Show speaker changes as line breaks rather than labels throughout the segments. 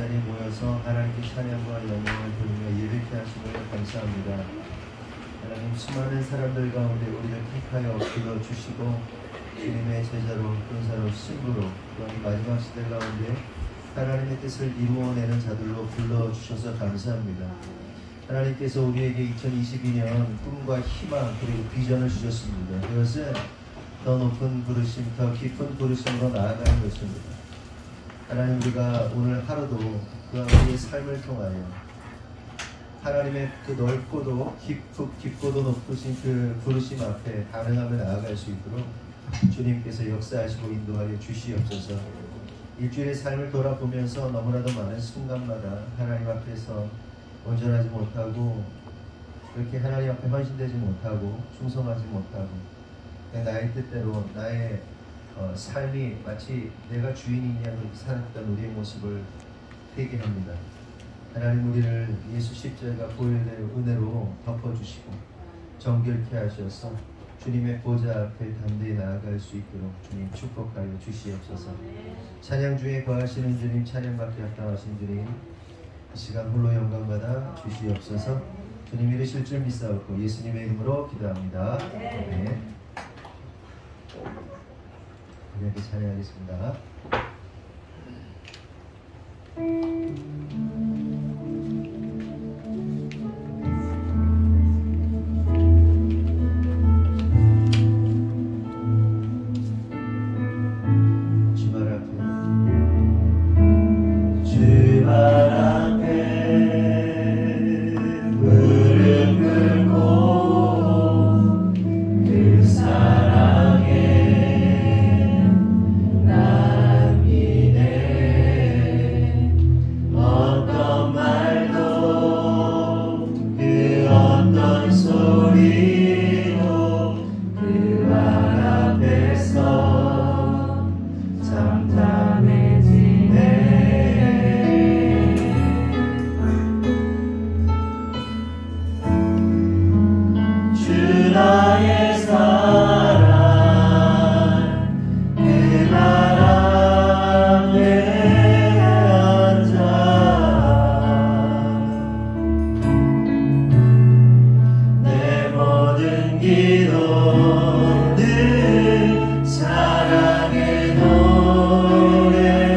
자리에 모여서 하나님께 찬양과 영광을 돌리며 예배케 하심을 감사합니다. 하나님, 수많은 사람들 가운데 우리를 택하여 불러주시고 주님의 제자로, 군사로, 신부로 또한 마지막 시대 가운데 하나님의 뜻을 이루어내는 자들로 불러주셔서 감사합니다. 하나님께서 우리에게 2022년 꿈과 희망 그리고 비전을 주셨습니다. 그것은 더 높은 부르심, 더 깊은 부르심으로 나아가는 것입니다. 하나님, 우리가 오늘 하루도 그와 우리의 삶을 통하여 하나님의 그 넓고도 깊고도 높으신 그 부르심 앞에 반응하며 나아갈 수 있도록 주님께서 역사하시고 인도하여 주시옵소서. 일주일의 삶을 돌아보면서 너무나도 많은 순간마다 하나님 앞에서 온전하지 못하고 그렇게 하나님 앞에 헌신되지 못하고 충성하지 못하고 나의 뜻대로 나의 삶이 마치 내가 주인이냐 그렇게 살았던 우리의 모습을 회개합니다. 하나님, 우리를 예수 십자가 보혈의 은혜로 덮어주시고 정결케 하셔서 주님의 보좌 앞에 담대히 나아갈 수 있도록 주님 축복하여 주시옵소서. 찬양 중에 거하시는 주님, 찬양받기 합당하신 주님, 이 시간 홀로 영광받아 주시옵소서. 주님 이르실 줄 믿사옵고 예수님의 이름으로 기도합니다. 아멘. 우리에게 찬양하겠습니다.
기도는 사랑의 노래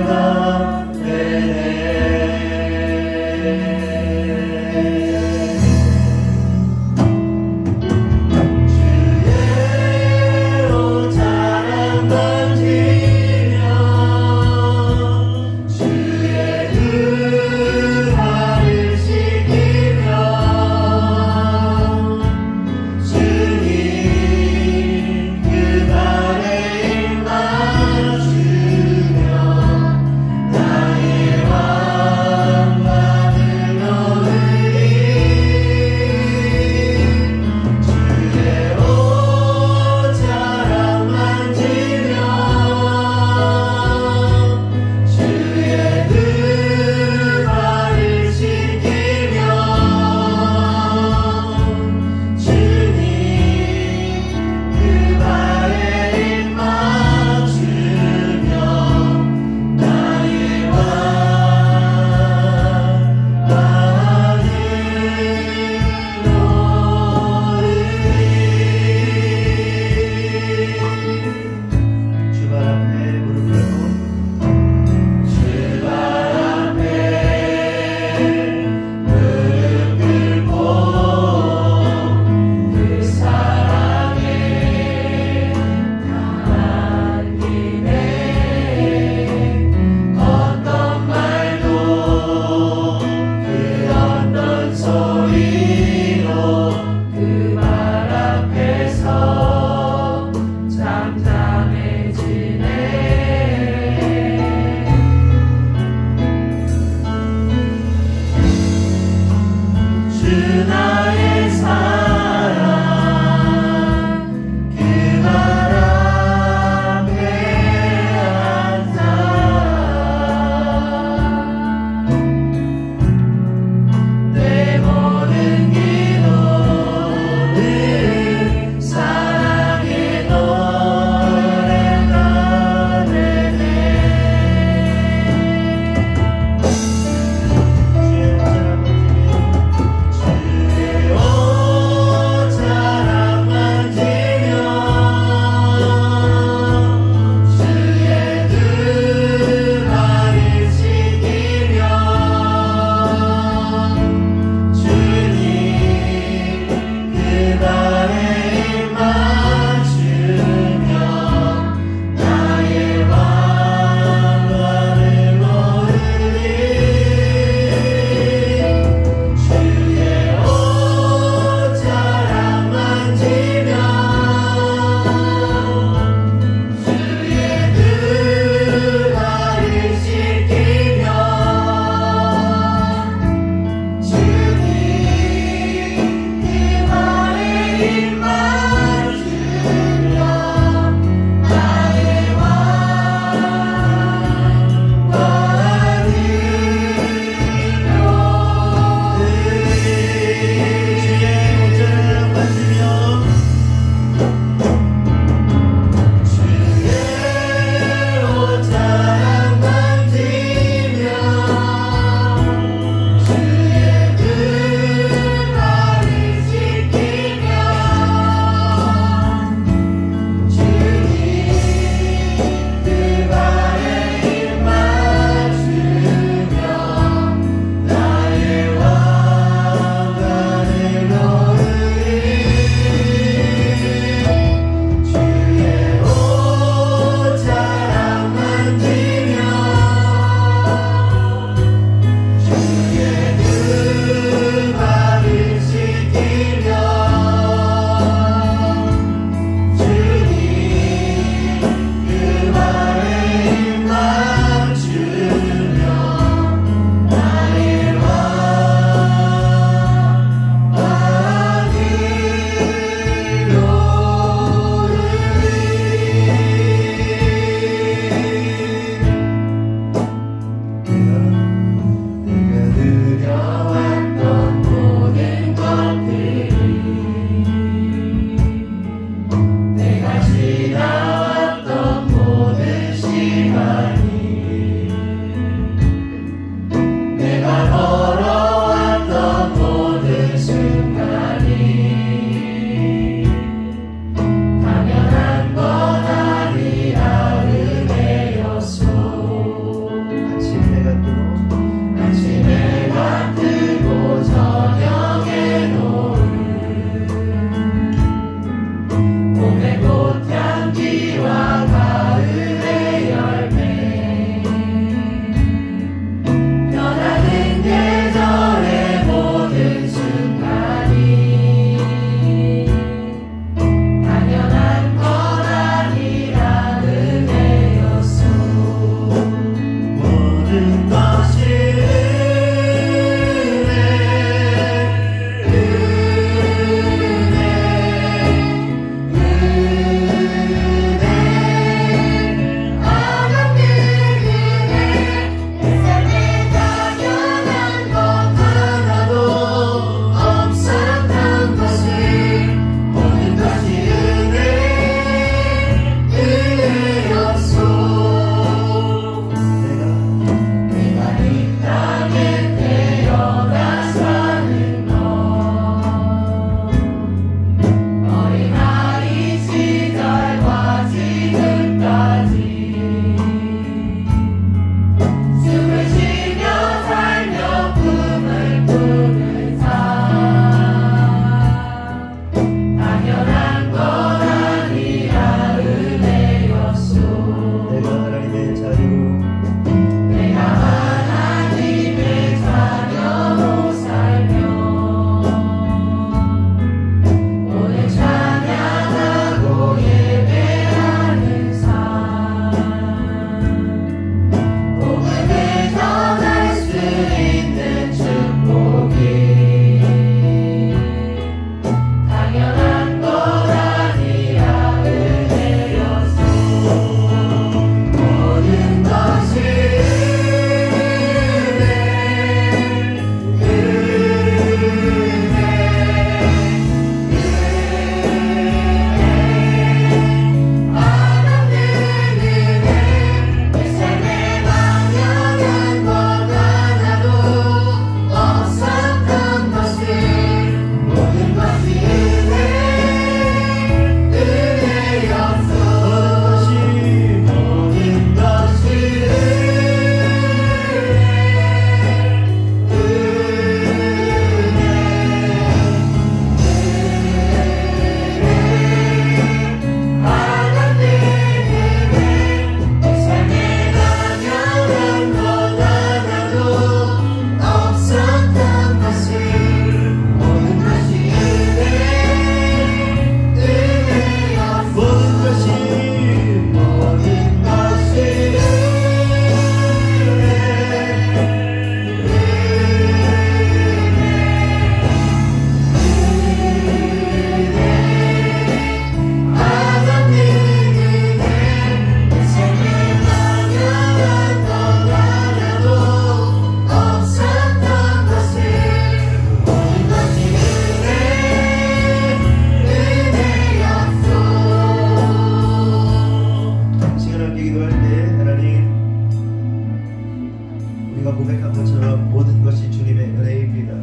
우리가 고백한 것처럼 모든 것이 주님의 은혜입니다.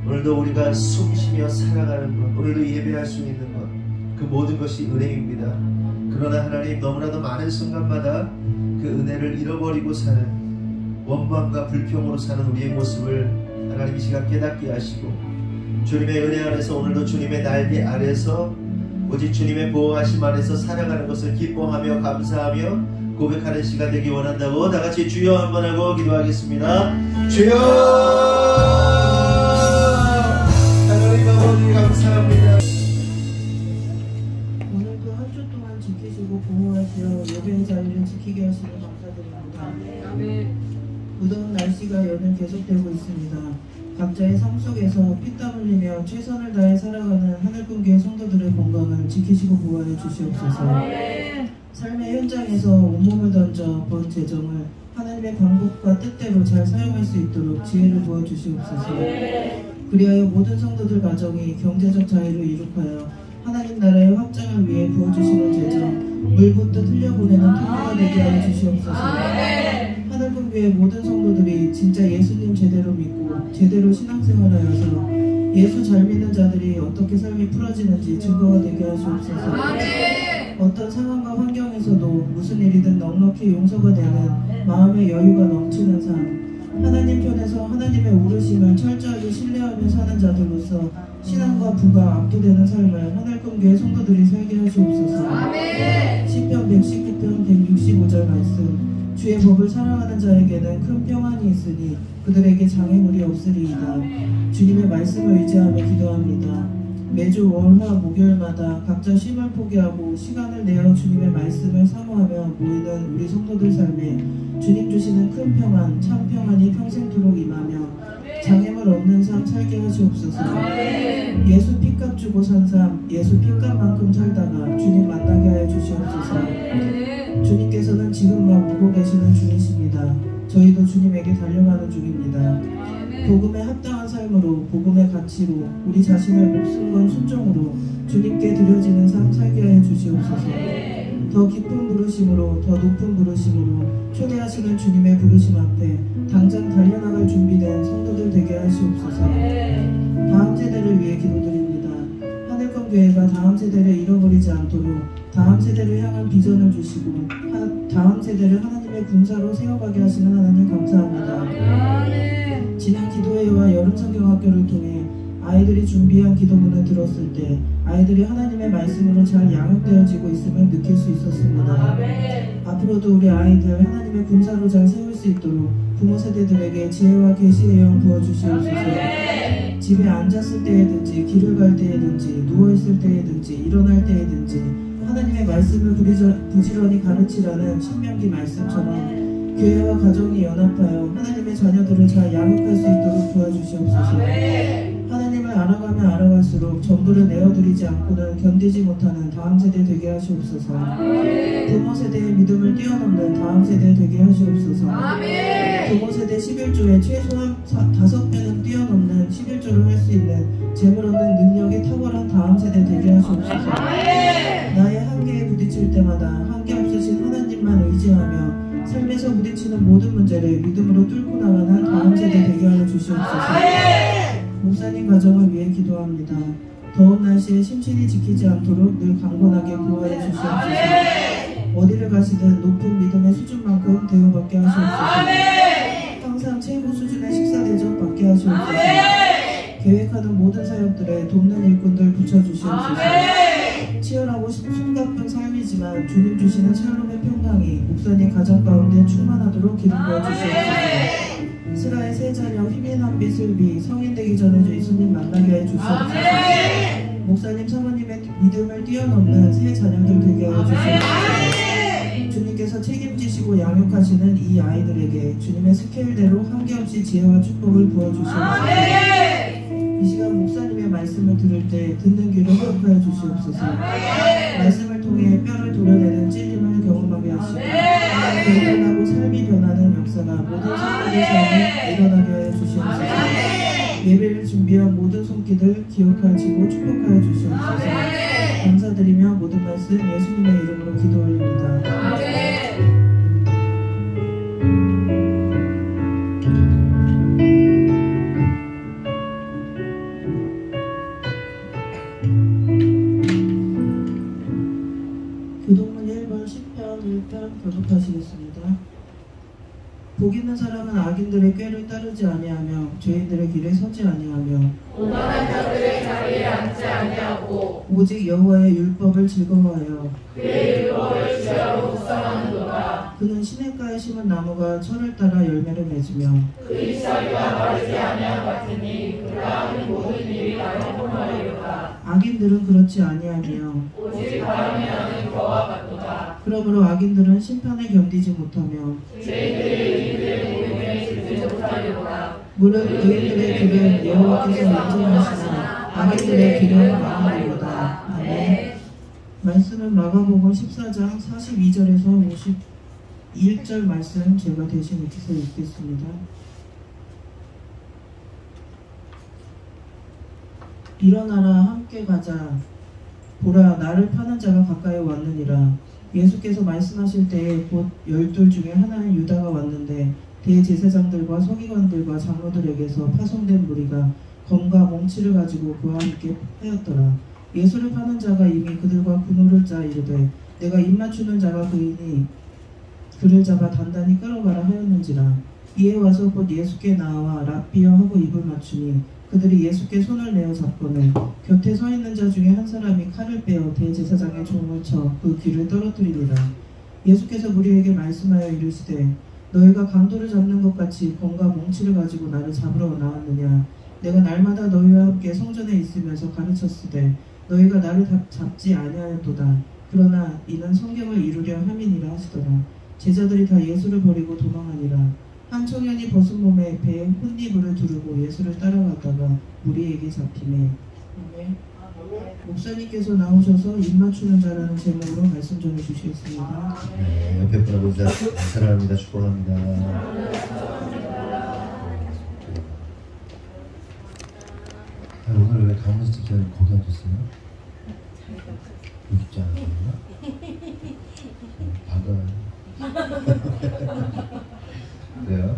오늘도 우리가 숨쉬며 살아가는 것, 오늘도 예배할 수 있는 것, 그 모든 것이 은혜입니다. 그러나 하나님, 너무나도 많은 순간마다 그 은혜를 잃어버리고 사는, 원망과 불평으로 사는 우리의 모습을 하나님 이 시간 깨닫게 하시고, 주님의 은혜 안에서 오늘도 주님의 날개 아래서 오직 주님의 보호하심 안에서 살아가는 것을 기뻐하며 감사하며 고백하는 시간 되기 원한다고 다같이 주여 한번 하고 기도하겠습니다. 주여! 하나님 아버지 감사합니다.
오늘도 한 주 동안 지키시고 보호하시어 예배의 자리를 지키게 하시니 감사드립니다.
아멘.
무더운 날씨가 연일 계속되고 있습니다. 각자의 삶 속에서 피땀 흘리며 최선을 다해 살아가는 하늘꿈교회 성도들의 건강을 지키시고 보호하여 주시옵소서. 삶의 현장에서 온몸을 던져 번 재정을 하나님의 방법과 뜻대로 잘 사용할 수 있도록 지혜를 부어주시옵소서. 그리하여 모든 성도들 가정이 경제적 자유를 이룩하여 하나님 나라의 확장을 위해 부어주시는 재정, 물붓듯 흘려보내는 통로가 되게 하여 주시옵소서. 하늘꿈교회 모든 성도들이 진짜 예수님 제대로 믿고 제대로 신앙생활하여서 예수 잘 믿는 자들이 어떻게 삶이 풀어지는지 증거가 되게 하시옵소서. 어떤 상황과 환경에서도 무슨 일이든 넉넉히 용서가 되는 마음의 여유가 넘치는 삶, 하나님 편에서 하나님의 오르심을 철저하게 신뢰하며 사는 자들로서 신앙과 부가 압도되는 삶을 하늘꿈교회 성도들이 살게 하시옵소서. 시편 119편 165절 말씀, 주의 법을 사랑하는 자에게는 큰 평안이 있으니 그들에게 장애물이 없으리이다. 주님의 말씀을 의지하며 기도합니다. 매주 월, 화, 목요일마다 각자 쉼을 포기하고 시간을 내어 주님의 말씀을 사모하며 모이는 우리 성도들 삶에 주님 주시는 큰 평안, 참 평안이 평생토록 임하며 장애물 없는 삶 살게 하시옵소서. 예수 핏값 주고 산 삶, 예수 핏값만큼 살다가 주님 만나게 하여 주시옵소서. 주님께서는 지금 막 오고 계시는 중이십니다. 저희도 주님에게 달려가는 중입니다. 복음에 합당한 삶으로, 복음의 가치로, 우리 자신을 목숨건 순종으로 주님께 드려지는 삶 살게 하여 주시옵소서. 더 깊은 부르심으로, 더 높은 부르심으로 초대하시는 주님의 부르심 앞에 당장 달려나갈 준비된 성도들 되게 하시옵소서. 다음 세대를 위해 기도드립니다. 하늘꿈교회가 다음 세대를 잃어버리지 않도록 다음 세대를 향한 비전을 주시고 다음 세대를 하나님의 군사로 세워가게 하시는 하나님 감사합니다. 지난 기도회와 여름 성경학교를 통해 아이들이 준비한 기도문을 들었을 때 아이들이 하나님의 말씀으로 잘 양육되어지고 있음을 느낄 수 있었습니다. 앞으로도 우리 아이들 하나님의 군사로 잘 세울 수 있도록 부모 세대들에게 지혜와 계시의 영 부어주시옵소서. 집에 앉았을 때에든지 길을 갈 때에든지 누워있을 때에든지 일어날 때에든지 하나님의 말씀을 부지런히 가르치라는 신명기 말씀처럼 교회와 가정이 연합하여 하나님의 자녀들을 잘 양육할 수 있도록 도와주시옵소서. 하나님을 알아가면 알아갈수록 전부를 내어드리지 않고는 견디지 못하는 다음 세대 되게 하시옵소서. 부모 세대의 믿음을 뛰어넘는 다음 세대 되게 하시옵소서. 부모 세대 11조에 최소한 5배는 뛰어넘는 11조를 할 수 있는 재물 얻는 능력이 탁월한 다음 세대 되게 하시옵소서. 나의 한계에 부딪힐 때마다 한계 없으신 하나님만 의지하며 삶에서 부딪히는 모든 문제를 믿음으로 뚫고 나가는 다음 세대 되게 하여 주시옵소서. 목사님 가정을 위해 기도합니다. 더운 날씨에 심신이 지키지 않도록 늘 강건하게 구하여 주시옵소서. 어디를 가시든 높은 믿음의 수준만큼 대우받게 하시옵소서. 항상 최고 수준의 식사 대접 받게 하시옵소서. 계획하는 모든 사역들에 돕는 일꾼들 붙여주시옵소서. 치열하고 숨가쁜 삶이지만 주님 주시는 샬롬의 평강이 목사님 가정 가운데 충만하도록 기름 부어주시옵소서. 스라의 세 자녀 휘민한 빛을비 성인 되기 전에 예수님 만나게 해 주시옵소서. 목사님 사모님의 믿음을 뛰어넘는 새 자녀들 되게 하여 주시옵소서. 주님께서 책임지시고 양육하시는 이 아이들에게 주님의 스케일대로 한계없이 지혜와 축복을 부어주시옵소서. 이 시간 목사님의 말씀을 들을 때 듣는 귀를 허락하여 주시옵소서. 말씀을 통해 뼈를 도려내는 찔림을 경험하게 하시고 결단하고 삶이 변하는 역사가 모든 성도의 삶에 일어나게 하여 주시옵소서. 예배를 준비한 모든 손길들 기억하시고 축복하여 주시옵소서. 감사드리며 모든 말씀 예수님의 이름으로 기도 올립니다. 복 있는 사람은 악인들의 꾀를 따르지 아니하며 죄인들의 길에 서지 아니하며
오만한 자들의 자리에 앉지 아니하고
오직 여호와의 율법을 즐거워하여
그의 율법을 주야로 묵상하는도다.
그는 시냇가에 심은 나무가 철을 따라 열매를 맺으며
그 잎사귀가 마르지 아니함 같으니 그가 하는 모든 일이 나영통하리로다.
악인들은 그렇지 아니하며
오직 바람이 나는 겨와 같도다.
그러므로 악인들은 심판을 견디지 못하며
죄인들의 의인들의 모임에 들지 못하리로다.
무릇 의인들의 길은 여호와께서 인정하시나 악인들의 길은 망하리로다. 아멘. 말씀은 마가복음 14장 42절에서 51절 말씀 제가 대신 읽겠습니다. 일어나라 함께 가자. 보라 나를 파는 자가 가까이 왔느니라. 예수께서 말씀하실 때에 곧 12 중에 하나인 유다가 왔는데 대제사장들과 서기관들과 장로들에게서 파송된 무리가 검과 몽치를 가지고 그와 함께 하였더라. 예수를 파는 자가 이미 그들과 군호를 짜 이르되 내가 입맞추는 자가 그이니 그를 잡아 단단히 끌어가라 하였는지라. 이에 와서 곧 예수께 나와 랍비여 하고 입을 맞추니 그들이 예수께 손을 내어 잡거늘 곁에 서 있는 자 중에 한 사람이 칼을 빼어 대제사장의 종을 쳐 그 귀를 떨어뜨리니라. 예수께서 무리에게 말씀하여 이르시되 너희가 강도를 잡는 것 같이 검과 몽치를 가지고 나를 잡으러 나왔느냐. 내가 날마다 너희와 함께 성전에 있으면서 가르쳤으되 너희가 나를 잡지 아니하였도다. 그러나 이는 성경을 이루려 함이니라 하시더라. 제자들이 다 예수를 버리고 도망하니라. 한 청년이 벗은 몸에 배에 흙이불을 두르고 예수를 따라가다가 무리에게 잡히매. 목사님께서 나오셔서 입맞추는 자라는 제목으로 말씀 전해주시겠습니다.
네, 옆에 분하고 사랑합니다. 축복합니다. 오늘 왜 강문수 집사님 거기 앉았어요? 여기 있지 않았나? 그래요.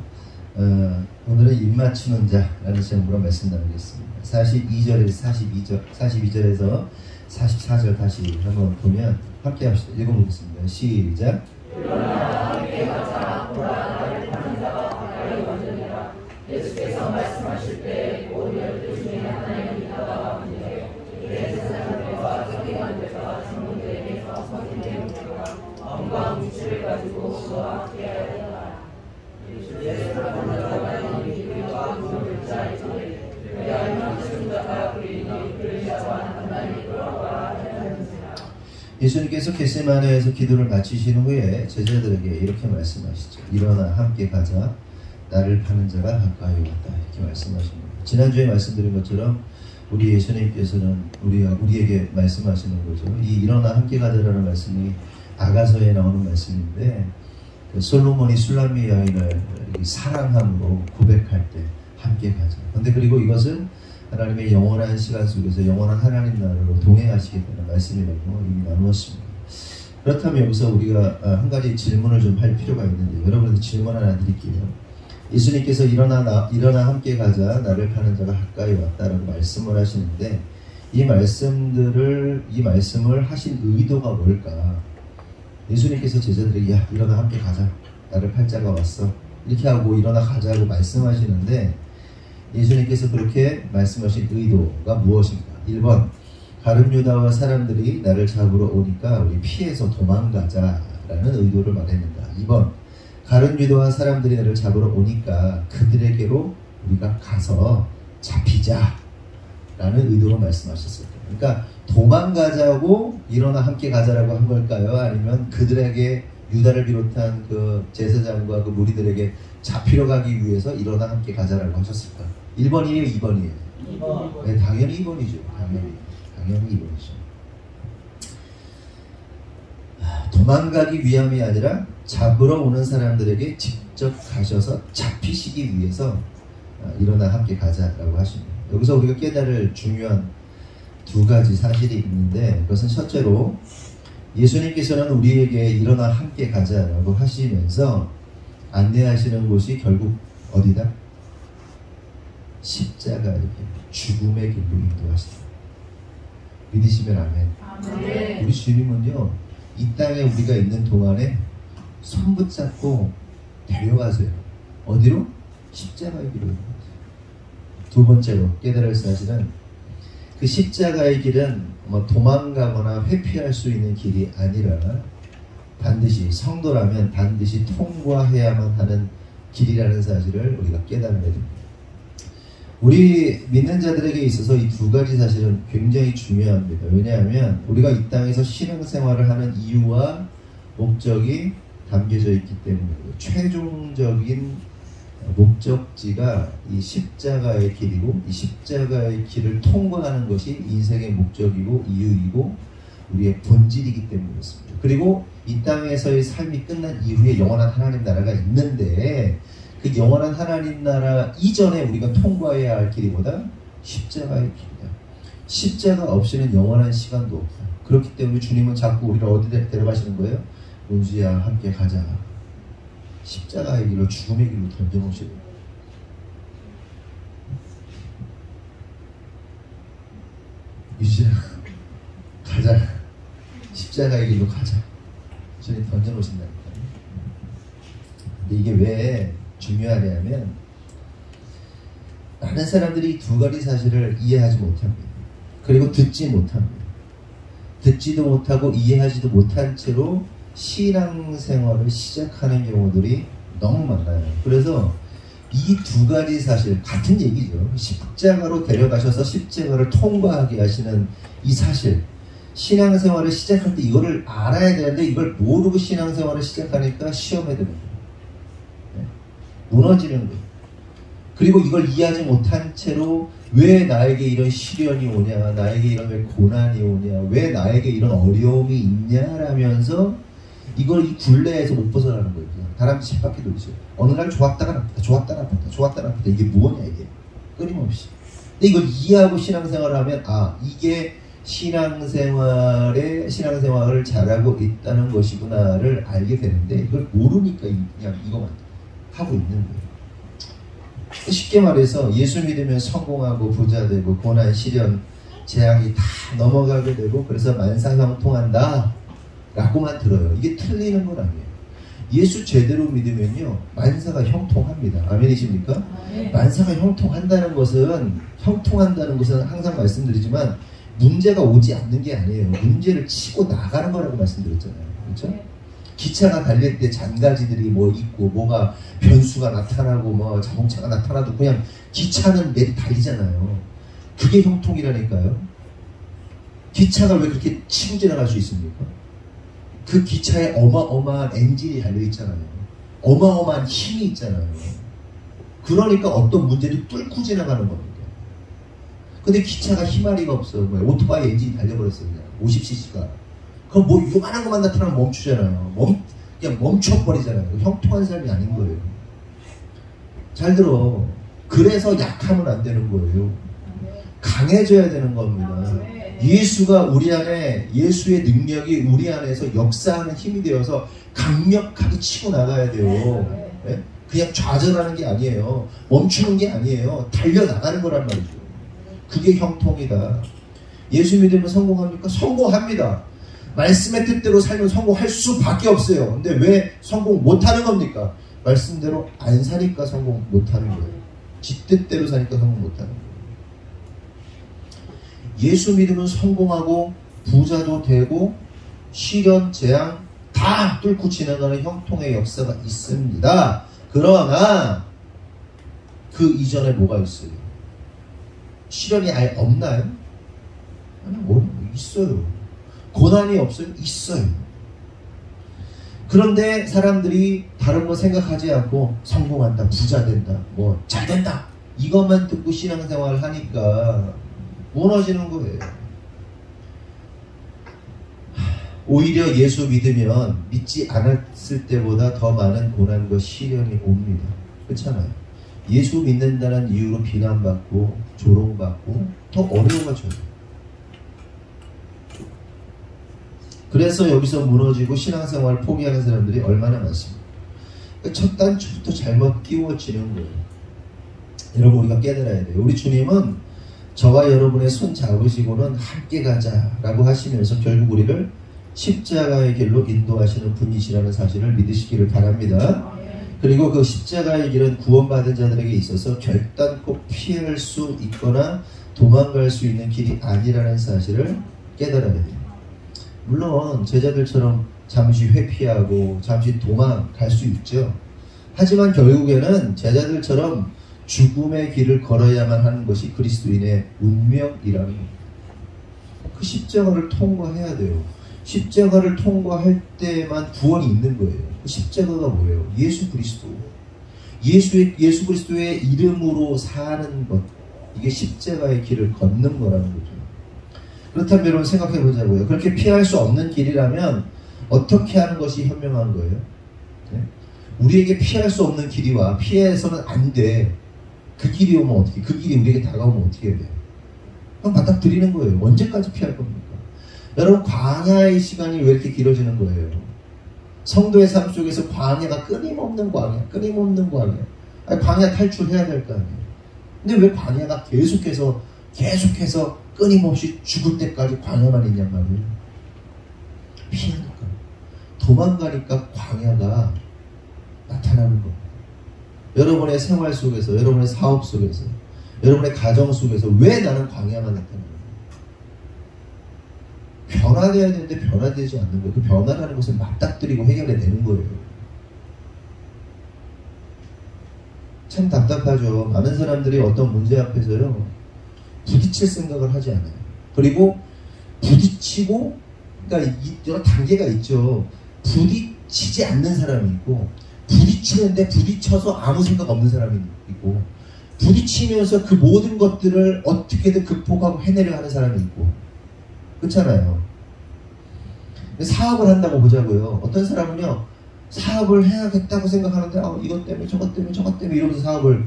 오늘은 입맞추는 자라는 제목으로 말씀 나누겠습니다. 42절에서 44절 다시 한번 보면 함께 합시다. 읽어보겠습니다. 시작.
일어나 함께 가자. 보라 나를 파는 자가 가까이 왔느니라. 예수께서 말씀하실 때 곧 12 중에 하나인 유다가 왔는데 대제사장들과 서기관들과 장로들에게서 서기된 무리가 검과 몽치를 가지고 그와 함께 하였다. 예수를 파는 자가 이미 그와 군호를 짜 이르되 그가 입맞추는 자가 그이니 그를 잡아 단단히 끌어가라 하였느니라.
예수님께서 겟세마네에서 기도를 마치신 후에 제자들에게 이렇게 말씀하시죠. 일어나 함께 가자. 나를 파는 자가 가까이 왔다. 이렇게 말씀하십니다. 지난주에 말씀드린 것처럼 우리 예수님께서는 우리에게 말씀하시는 거죠. 이 일어나 함께 가자라는 말씀이 아가서에 나오는 말씀인데 솔로몬이 술람미 여인을 사랑함으로 고백할 때 함께 가자. 그런데 그리고 이것은 하나님의 영원한 시간 속에서 영원한 하나님 나라로 동행하시겠다는 말씀이라고 이미 나누었습니다. 그렇다면 여기서 우리가 한 가지 질문을 좀 할 필요가 있는데 여러분들 질문 하나 드릴게요. 예수님께서 일어나 함께 가자. 나를 파는 자가 가까이 왔다라고 말씀을 하시는데 이 말씀을 하신 의도가 뭘까? 예수님께서 제자들에게 야 일어나 함께 가자. 나를 팔 자가 왔어. 이렇게 하고 일어나 가자고 말씀하시는데 예수님께서 그렇게 말씀하신 의도가 무엇인가? 1번 가룟 유다와 사람들이 나를 잡으러 오니까 우리 피해서 도망가자라는 의도를 말했는가? 2번 가룟 유다와 사람들이 나를 잡으러 오니까 그들에게로 우리가 가서 잡히자라는 의도로 말씀하셨을 거예요. 그러니까 도망가자고 일어나 함께 가자라고 한 걸까요? 아니면 그들에게 유다를 비롯한 그 제사장과 그 무리들에게 잡히러 가기 위해서 일어나 함께 가자라고 하셨을까? 1번이에요? 2번이에요? 2번. 네, 당연히 2번이죠. 당연히 2번이죠. 도망가기 위함이 아니라 잡으러 오는 사람들에게 직접 가셔서 잡히시기 위해서 일어나 함께 가자라고 하십니다. 여기서 우리가 깨달을 중요한 두 가지 사실이 있는데 그것은 첫째로 예수님께서는 우리에게 일어나 함께 가자라고 하시면서 안내하시는 곳이 결국 어디다? 십자가 이렇게 죽음의 길로 인도하시다. 믿으시면 아멘.
아멘.
우리 주님은요 이 땅에 우리가 있는 동안에 손 붙잡고 데려가세요. 어디로? 십자가의 길로. 두 번째로 깨달을 할 사실은 그 십자가의 길은 뭐 도망가거나 회피할 수 있는 길이 아니라 반드시 성도라면 반드시 통과해야만 하는 길이라는 사실을 우리가 깨달아야 됩니다. 우리 믿는 자들에게 있어서 이 두 가지 사실은 굉장히 중요합니다. 왜냐하면 우리가 이 땅에서 신앙생활을 하는 이유와 목적이 담겨져 있기 때문이고요. 최종적인 목적지가 이 십자가의 길이고 이 십자가의 길을 통과하는 것이 인생의 목적이고 이유이고 우리의 본질이기 때문이었습니다. 그리고 이 땅에서의 삶이 끝난 이후에 영원한 하나님 나라가 있는데 그 영원한 하나님 나라 이전에 우리가 통과해야 할 길이보다 십자가의 길이다. 십자가 없이는 영원한 시간도 없다. 그렇기 때문에 주님은 자꾸 우리를 어디 데려가시는 거예요? 은수야 함께 가자. 십자가의 길로 죽음의 길로 던져놓으시고 유지야 가자. 십자가의 길로 가자. 주님 던져놓으신다니까요. 근데 이게 왜 중요하냐면 많은 사람들이 두 가지 사실을 이해하지 못합니다. 그리고 듣지 못합니다. 듣지도 못하고 이해하지도 못한 채로 신앙생활을 시작하는 경우들이 너무 많아요. 그래서 이 두 가지 사실 같은 얘기죠. 십자가로 데려가셔서 십자가를 통과하게 하시는 이 사실, 신앙생활을 시작할 때 이거를 알아야 되는데 이걸 모르고 신앙생활을 시작하니까 시험에 드는 거예요. 무너지는 거예요. 그리고 이걸 이해하지 못한 채로 왜 나에게 이런 시련이 오냐, 나에게 이런 왜 고난이 오냐, 왜 나에게 이런 어려움이 있냐라면서 이걸 이 굴레에서 못 벗어나는 거예요. 다람쥐 쳇바퀴 돌리죠. 어느 날 좋았다가 나쁘다, 좋았다가 나쁘다, 좋았다가 나쁘다. 이게 뭐냐 이게 끊임없이. 근데 이걸 이해하고 신앙생활을 하면 아 이게 신앙생활을 잘하고 있다는 것이구나를 알게 되는데 이걸 모르니까 그냥 이거만 하고 있는 거예요. 쉽게 말해서 예수 믿으면 성공하고 부자 되고 고난, 시련, 재앙이 다 넘어가게 되고 그래서 만사형통한다 라고만 들어요. 이게 틀리는 건 아니에요. 예수 제대로 믿으면요 만사가 형통합니다. 아멘이십니까? 만사가 형통한다는 것은 항상 말씀드리지만 문제가 오지 않는 게 아니에요. 문제를 치고 나가는 거라고 말씀드렸잖아요. 그렇죠? 기차가 달릴 때 잔가지들이 뭐 있고 뭐가 변수가 나타나고 뭐 자동차가 나타나도 그냥 기차는 내리 달리잖아요. 그게 형통이라니까요. 기차가 왜 그렇게 치고 지나갈 수 있습니까? 그 기차에 어마어마한 엔진이 달려있잖아요. 어마어마한 힘이 있잖아요. 그러니까 어떤 문제를 뚫고 지나가는 겁니다. 근데 기차가 힘아리가 없어. 오토바이 엔진이 달려버렸어요. 그냥 50cc가. 그럼 뭐 요만한 것만 나타나면 멈추잖아요. 그냥 멈춰버리잖아요. 형통한 삶이 아닌 거예요. 잘 들어. 그래서 약하면 안 되는 거예요. 강해져야 되는 겁니다. 예수가 우리 안에, 예수의 능력이 우리 안에서 역사하는 힘이 되어서 강력하게 치고 나가야 돼요. 네? 그냥 좌절하는 게 아니에요. 멈추는 게 아니에요. 달려나가는 거란 말이죠. 그게 형통이다. 예수 믿으면 성공합니까? 성공합니다. 말씀의 뜻대로 살면 성공할 수밖에 없어요. 근데 왜 성공 못하는 겁니까? 말씀대로 안 사니까 성공 못하는 거예요. 지 뜻대로 사니까 성공 못하는 거예요. 예수 믿으면 성공하고 부자도 되고 시련, 재앙 다 뚫고 지나가는 형통의 역사가 있습니다. 그러나 그 이전에 뭐가 있어요? 시련이 아예 없나요? 아니, 있어요. 고난이 없어요? 있어요. 그런데 사람들이 다른 거 생각하지 않고 성공한다, 부자 된다, 뭐 잘 된다 이것만 듣고 신앙생활을 하니까 무너지는 거예요. 오히려 예수 믿으면 믿지 않았을 때보다 더 많은 고난과 시련이 옵니다. 그렇잖아요. 예수 믿는다는 이유로 비난받고 조롱받고 더 어려워져요. 그래서 여기서 무너지고 신앙생활을 포기하는 사람들이 얼마나 많습니까? 첫 단추부터 잘못 끼워지는 거예요. 여러분 우리가 깨달아야 돼요. 우리 주님은 저와 여러분의 손 잡으시고는 함께 가자라고 하시면서 결국 우리를 십자가의 길로 인도하시는 분이시라는 사실을 믿으시기를 바랍니다. 그리고 그 십자가의 길은 구원받은 자들에게 있어서 결단코 피할 수 있거나 도망갈 수 있는 길이 아니라는 사실을 깨달아야 돼요. 물론 제자들처럼 잠시 회피하고 잠시 도망갈 수 있죠. 하지만 결국에는 제자들처럼 죽음의 길을 걸어야만 하는 것이 그리스도인의 운명이라는 겁니다. 그 십자가를 통과해야 돼요. 십자가를 통과할 때만 구원이 있는 거예요. 그 십자가가 뭐예요? 예수 그리스도. 예수 그리스도의 이름으로 사는 것. 이게 십자가의 길을 걷는 거라는 거죠. 그렇다면 여러분 생각해 보자고요. 그렇게 피할 수 없는 길이라면 어떻게 하는 것이 현명한 거예요? 네? 우리에게 피할 수 없는 길이와 피해서는 안 돼. 그 길이 오면 어떻게? 그 길이 우리에게 다가오면 어떻게 해야 돼요? 그럼 맞닥뜨리는 거예요. 언제까지 피할 겁니까? 여러분 광야의 시간이 왜 이렇게 길어지는 거예요? 성도의 삶 속에서 광야가 끊임없는 광야. 아니, 광야 탈출해야 될 거 아니에요. 근데 왜 광야가 계속해서 끊임없이 죽을 때까지 광야만 있냔 말이에요. 피하니까. 도망가니까 광야가 나타나는 겁니다. 여러분의 생활 속에서, 여러분의 사업 속에서, 여러분의 가정 속에서 왜 나는 광야만 나타나는 거예요? 변화되어야 되는데 변화되지 않는 거예요. 그 변화라는 것을 맞닥뜨리고 해결해내는 거예요. 참 답답하죠. 많은 사람들이 어떤 문제 앞에서요 부딪힐 생각을 하지 않아요. 그리고 부딪히고, 그러니까 여러 단계가 있죠. 부딪히지 않는 사람이 있고, 부딪히는데 부딪혀서 아무 생각 없는 사람이 있고, 부딪히면서 그 모든 것들을 어떻게든 극복하고 해내려 하는 사람이 있고, 그렇잖아요. 사업을 한다고 보자고요. 어떤 사람은요 사업을 해야겠다고 생각하는데 이것 때문에 저것 때문에 이러면서 사업을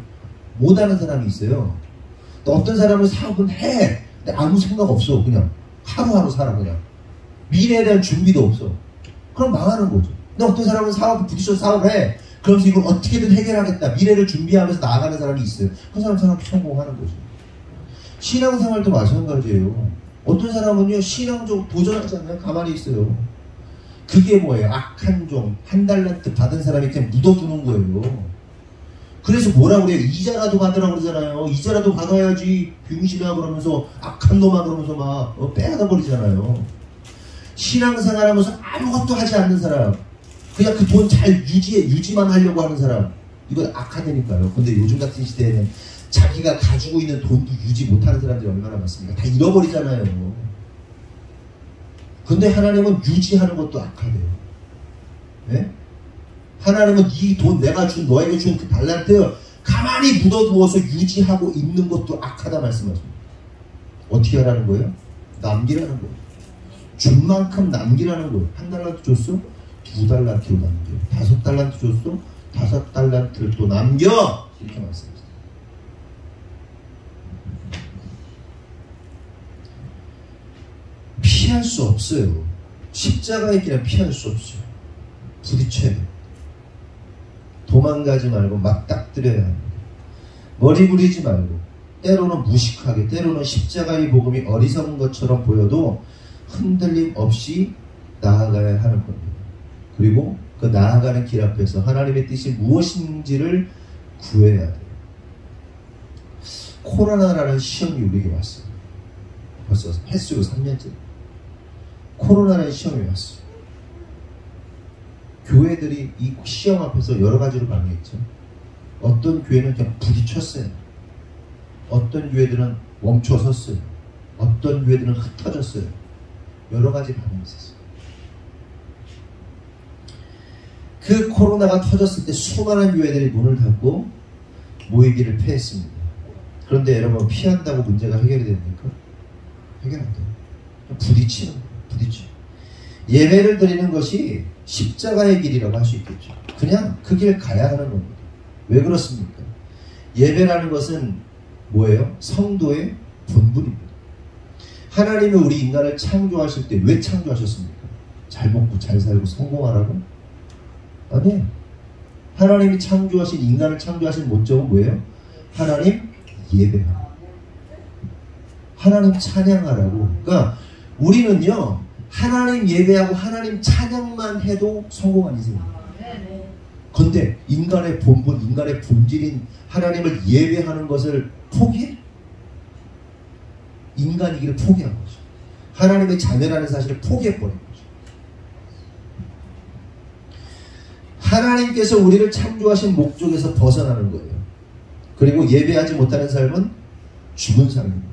못하는 사람이 있어요. 또 어떤 사람은 사업은 해. 근데 아무 생각 없어. 그냥 하루하루 살아. 그냥 미래에 대한 준비도 없어. 그럼 망하는 거죠. 근데 어떤 사람은 사업을 부딪혀서 사업을 해. 그러면서 이걸 어떻게든 해결하겠다. 미래를 준비하면서 나아가는 사람이 있어요. 그 사람 성공하는 거죠. 신앙생활도 마찬가지예요. 어떤 사람은요 신앙적으로 도전하지 않아요. 가만히 있어요. 그게 뭐예요? 악한 종, 한 달란트 받은 사람이 그냥 묻어두는 거예요. 그래서 뭐라 그래요? 이자라도 받으라고 그러잖아요. 이자라도 받아야지 병신아 그러면서 악한 놈아 그러면서 막 빼앗아 버리잖아요. 신앙생활하면서 아무것도 하지 않는 사람, 그냥 그 돈 잘 유지만 하려고 하는 사람, 이건 악하다니까요. 근데 요즘 같은 시대에는 자기가 가지고 있는 돈도 유지 못하는 사람들이 얼마나 많습니까? 다 잃어버리잖아요. 근데 하나님은 유지하는 것도 악하대요. 네? 하나님은 이 돈 내가 준 너에게 준 그 달란트 가만히 묻어두어서 유지하고 있는 것도 악하다 말씀하십니다. 어떻게 하라는 거예요? 남기라는 거예요. 준 만큼 남기라는 거예요. 한 달란트 줬어? 2달란트로 남겨. 5달란트 줬어? 5달란트를 또 남겨! 이렇게 말씀하세요. 피할 수 없어요. 십자가의 길은 피할 수 없어요. 부딪혀야 돼요. 도망가지 말고 맞닥뜨려야 합니다. 머리 부리지 말고, 때로는 무식하게, 때로는 십자가의 복음이 어리석은 것처럼 보여도 흔들림 없이 나아가야 하는 겁니다. 그리고 그 나아가는 길 앞에서 하나님의 뜻이 무엇인지를 구해야 돼요. 코로나라는 시험이 우리에게 왔어요. 벌써 횟수로 3년째. 코로나라는 시험이 왔어요. 교회들이 이 시험 앞에서 여러 가지로 반응했죠. 어떤 교회는 그냥 부딪혔어요. 어떤 교회들은 멈춰섰어요. 어떤 교회들은 흩어졌어요. 여러 가지 반응이 있었어요. 그 코로나가 터졌을 때 수많은 교회들이 문을 닫고 모이기를 패했습니다. 그런데 여러분, 피한다고 문제가 해결이 됩니까? 해결 안 돼요. 부딪히는 거예요. 부딪혀. 예배를 드리는 것이 십자가의 길이라고 할 수 있겠죠. 그냥 그 길 가야 하는 겁니다. 왜 그렇습니까? 예배라는 것은 뭐예요? 성도의 본분입니다. 하나님은 우리 인간을 창조하실 때 왜 창조하셨습니까? 잘 먹고 잘 살고 성공하라고? 아니에요. 하나님이 창조하신, 인간을 창조하신 목적은 뭐예요? 하나님 예배하라고, 하나님 찬양하라고. 그러니까 우리는요 하나님 예배하고 하나님 찬양만 해도 성공한 인생입니다. 근데 인간의 본분, 인간의 본질인 하나님을 예배하는 것을 포기해? 인간이기를 포기한 거죠. 하나님의 자녀라는 사실을 포기해버린 거죠. 하나님께서 우리를 창조하신 목적에서 벗어나는 거예요. 그리고 예배하지 못하는 삶은 죽은 삶입니다.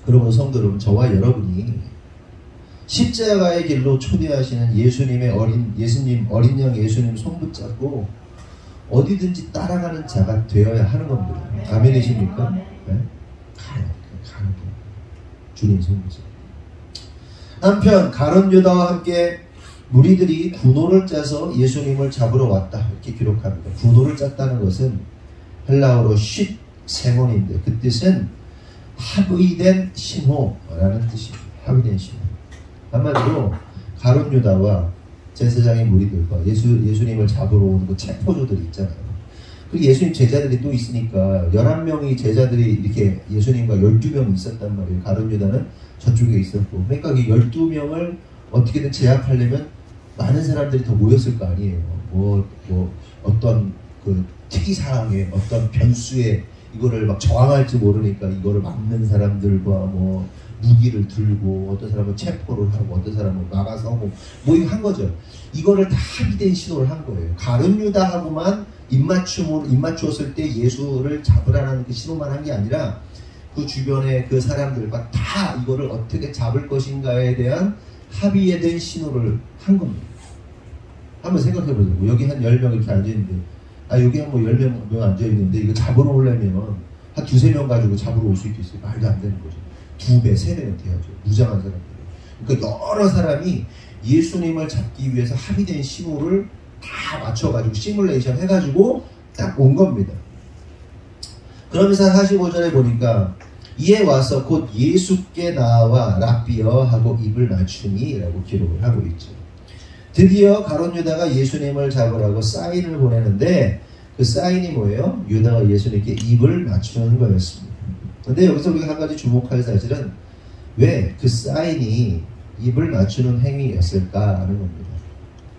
그러므로 성도 여러분, 저와 여러분이 십자가의 길로 초대하시는 예수님 어린 양 예수님 손 붙잡고 어디든지 따라가는 자가 되어야 하는 겁니다. 아멘이십니까? 네? 가는 거. 주님 손 붙잡고. 한편 가룟 유다와 함께 무리들이 군호를 짜서 예수님을 잡으러 왔다 이렇게 기록합니다. 군호를 짰다는 것은 헬라어로 쉿 세몬인데 그 뜻은 합의된 신호라는 뜻입니다. 합의된 신호. 한마디로 가룟 유다와 제사장의 무리들과 예수님을 잡으러 오는 그 체포조들이 있잖아요. 그리고 예수님 제자들이 또 있으니까 11명의 제자들이 이렇게 예수님과 12명이 있었단 말이에요. 가룟 유다는 저쪽에 있었고. 그러니까 이 12명을 어떻게든 제압하려면 많은 사람들이 더 모였을 거 아니에요. 어떤 그 특이사항에 어떤 변수에 이거를 막 저항할지 모르니까 이거를 막는 사람들과 뭐 무기를 들고 어떤 사람은 체포를 하고 어떤 사람은 막아서고 뭐 이거 한 거죠. 이거를 다 합의된 신호를 한 거예요. 가룟 유다하고만 입맞추었을 때 예수를 잡으라는 그 신호만 한 게 아니라 그 주변의 그 사람들과 다 이거를 어떻게 잡을 것인가에 대한 합의에 된 신호를 한 겁니다. 한번 생각해 보세요. 여기 한 10명 이렇게 앉아있는데 여기 한 뭐 10명 앉아있는데 이거 잡으러 오려면 한 2-3명 가지고 잡으러 올 수 있겠어요? 말도 안 되는 거죠. 2배, 3배는 돼야죠. 무장한 사람들. 그러니까 여러 사람이 예수님을 잡기 위해서 합의된 신호를 다 맞춰가지고 시뮬레이션 해가지고 딱 온 겁니다. 그러면서 45절에 보니까 이에 와서 곧 예수께 나와 랍비여 하고 입을 맞추니 라고 기록을 하고 있죠. 드디어 가룟 유다가 예수님을 잡으라고 사인을 보내는데 그 사인이 뭐예요? 유다가 예수님께 입을 맞추는 거였습니다. 근데 여기서 우리가 한 가지 주목할 사실은 왜 그 사인이 입을 맞추는 행위였을까 하는 겁니다.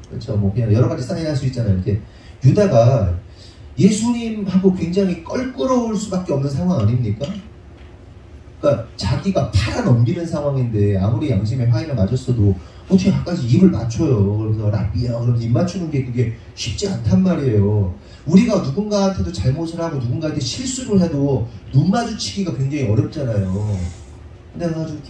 그렇죠. 뭐 그냥 여러 가지 사인할 수 있잖아요. 이렇게 유다가 예수님하고 굉장히 껄끄러울 수밖에 없는 상황 아닙니까? 그러니까 자기가 팔아넘기는 상황인데 아무리 양심의 화인을 맞았어도 어떻게 아까지 입을 맞춰요. 그래서 랍비야 그러면서 입 맞추는 게 그게 쉽지 않단 말이에요. 우리가 누군가한테도 잘못을 하고 누군가한테 실수를 해도 눈 마주치기가 굉장히 어렵잖아요. 근데 가지고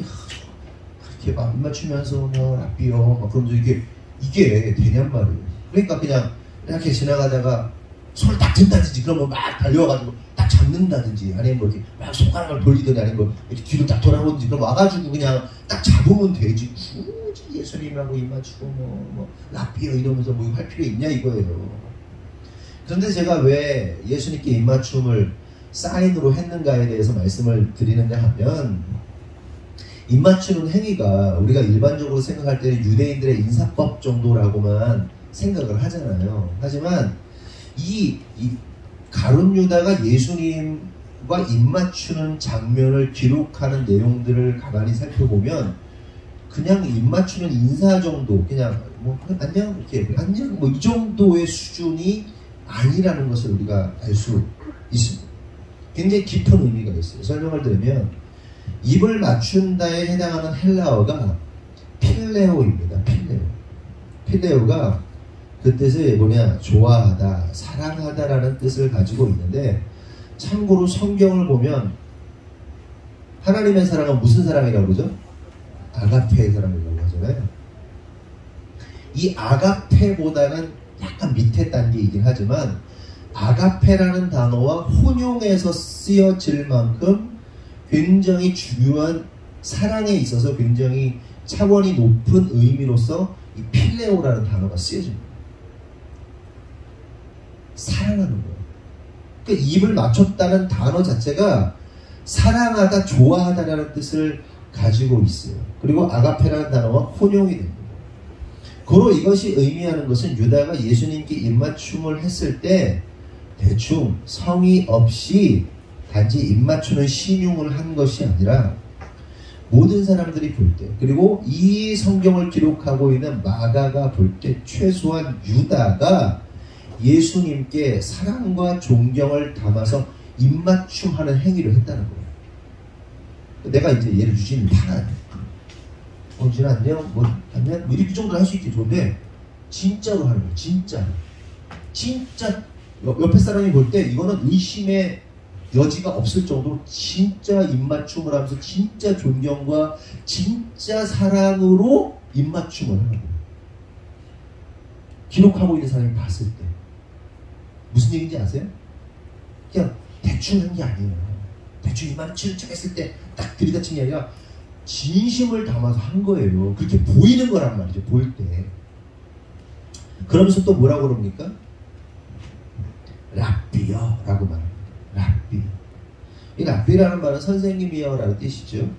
이렇게 막 입 맞추면서 뭐 랍비야 막 그러면서 이게 되냔 말이에요. 그러니까 그냥 이렇게 지나가다가 손을 딱 든다든지 그러면 막 달려와가지고 딱 잡는다든지 아니면 뭐 이렇게 막 손가락을 돌리더니 아니면 뭐 이렇게 뒤로 딱 돌아오든지 그럼 와가지고 그냥 딱 잡으면 되지 굳이 예수님하고 입 맞추고 뭐 랍비여 이러면서 뭐 할 필요 있냐 이거예요. 그런데 제가 왜 예수님께 입 맞춤을 사인으로 했는가에 대해서 말씀을 드리는가 하면 입 맞추는 행위가 우리가 일반적으로 생각할 때는 유대인들의 인사법 정도라고만 생각을 하잖아요. 하지만 이 가룟 유다가 예수님과 입맞추는 장면을 기록하는 내용들을 가만히 살펴보면 그냥 입맞추는 인사 정도 그냥 뭐 안녕 이렇게 안녕 뭐 이 정도의 수준이 아니라는 것을 우리가 알 수 있습니다. 굉장히 깊은 의미가 있어요. 설명을 드리면 입을 맞춘다에 해당하는 헬라어가 필레오입니다. 필레오가 그 뜻이 뭐냐? 좋아하다, 사랑하다라는 뜻을 가지고 있는데 참고로 성경을 보면 하나님의 사랑은 무슨 사랑이라고 그러죠? 아가페의 사랑이라고 하잖아요. 이 아가페보다는 약간 밑에 단계이긴 하지만 아가페라는 단어와 혼용해서 쓰여질 만큼 굉장히 중요한 사랑에 있어서 굉장히 차원이 높은 의미로서 이 필레오라는 단어가 쓰여집니다. 사랑하는 거예요. 그러니까 입을 맞췄다는 단어 자체가 사랑하다, 좋아하다라는 뜻을 가지고 있어요. 그리고 아가페라는 단어와 혼용이 됩니다. 고로 이것이 의미하는 것은 유다가 예수님께 입맞춤을 했을 때 대충 성의 없이 단지 입맞추는 신용을 한 것이 아니라 모든 사람들이 볼 때, 그리고 이 성경을 기록하고 있는 마가가 볼 때 최소한 유다가 예수님께 사랑과 존경을 담아서 입맞춤하는 행위를 했다는 거예요. 내가 이제 예를 주시면 주진 안녕? 뭐 안녕? 이렇게 정도 할 수 있겠죠. 근데 진짜로 하는 거예요. 진짜 옆에 사람이 볼 때 이거는 의심의 여지가 없을 정도로 진짜 입맞춤을 하면서 진짜 존경과 진짜 사랑으로 입맞춤을 하는 거예요. 기록하고 있는 사람이 봤을 때 무슨 얘기인지 아세요? 그냥 대충 한 게 아니에요. 대충 입맞춤을 했을 때 딱 들이닥친 게 아니라 진심을 담아서 한 거예요. 그렇게 보이는 거란 말이죠. 볼 때. 그러면서 또 뭐라고 그럽니까? 랍비여 라고 말합니다. 랍비. 이 랍비라는 말은 선생님이여 라는 뜻이죠.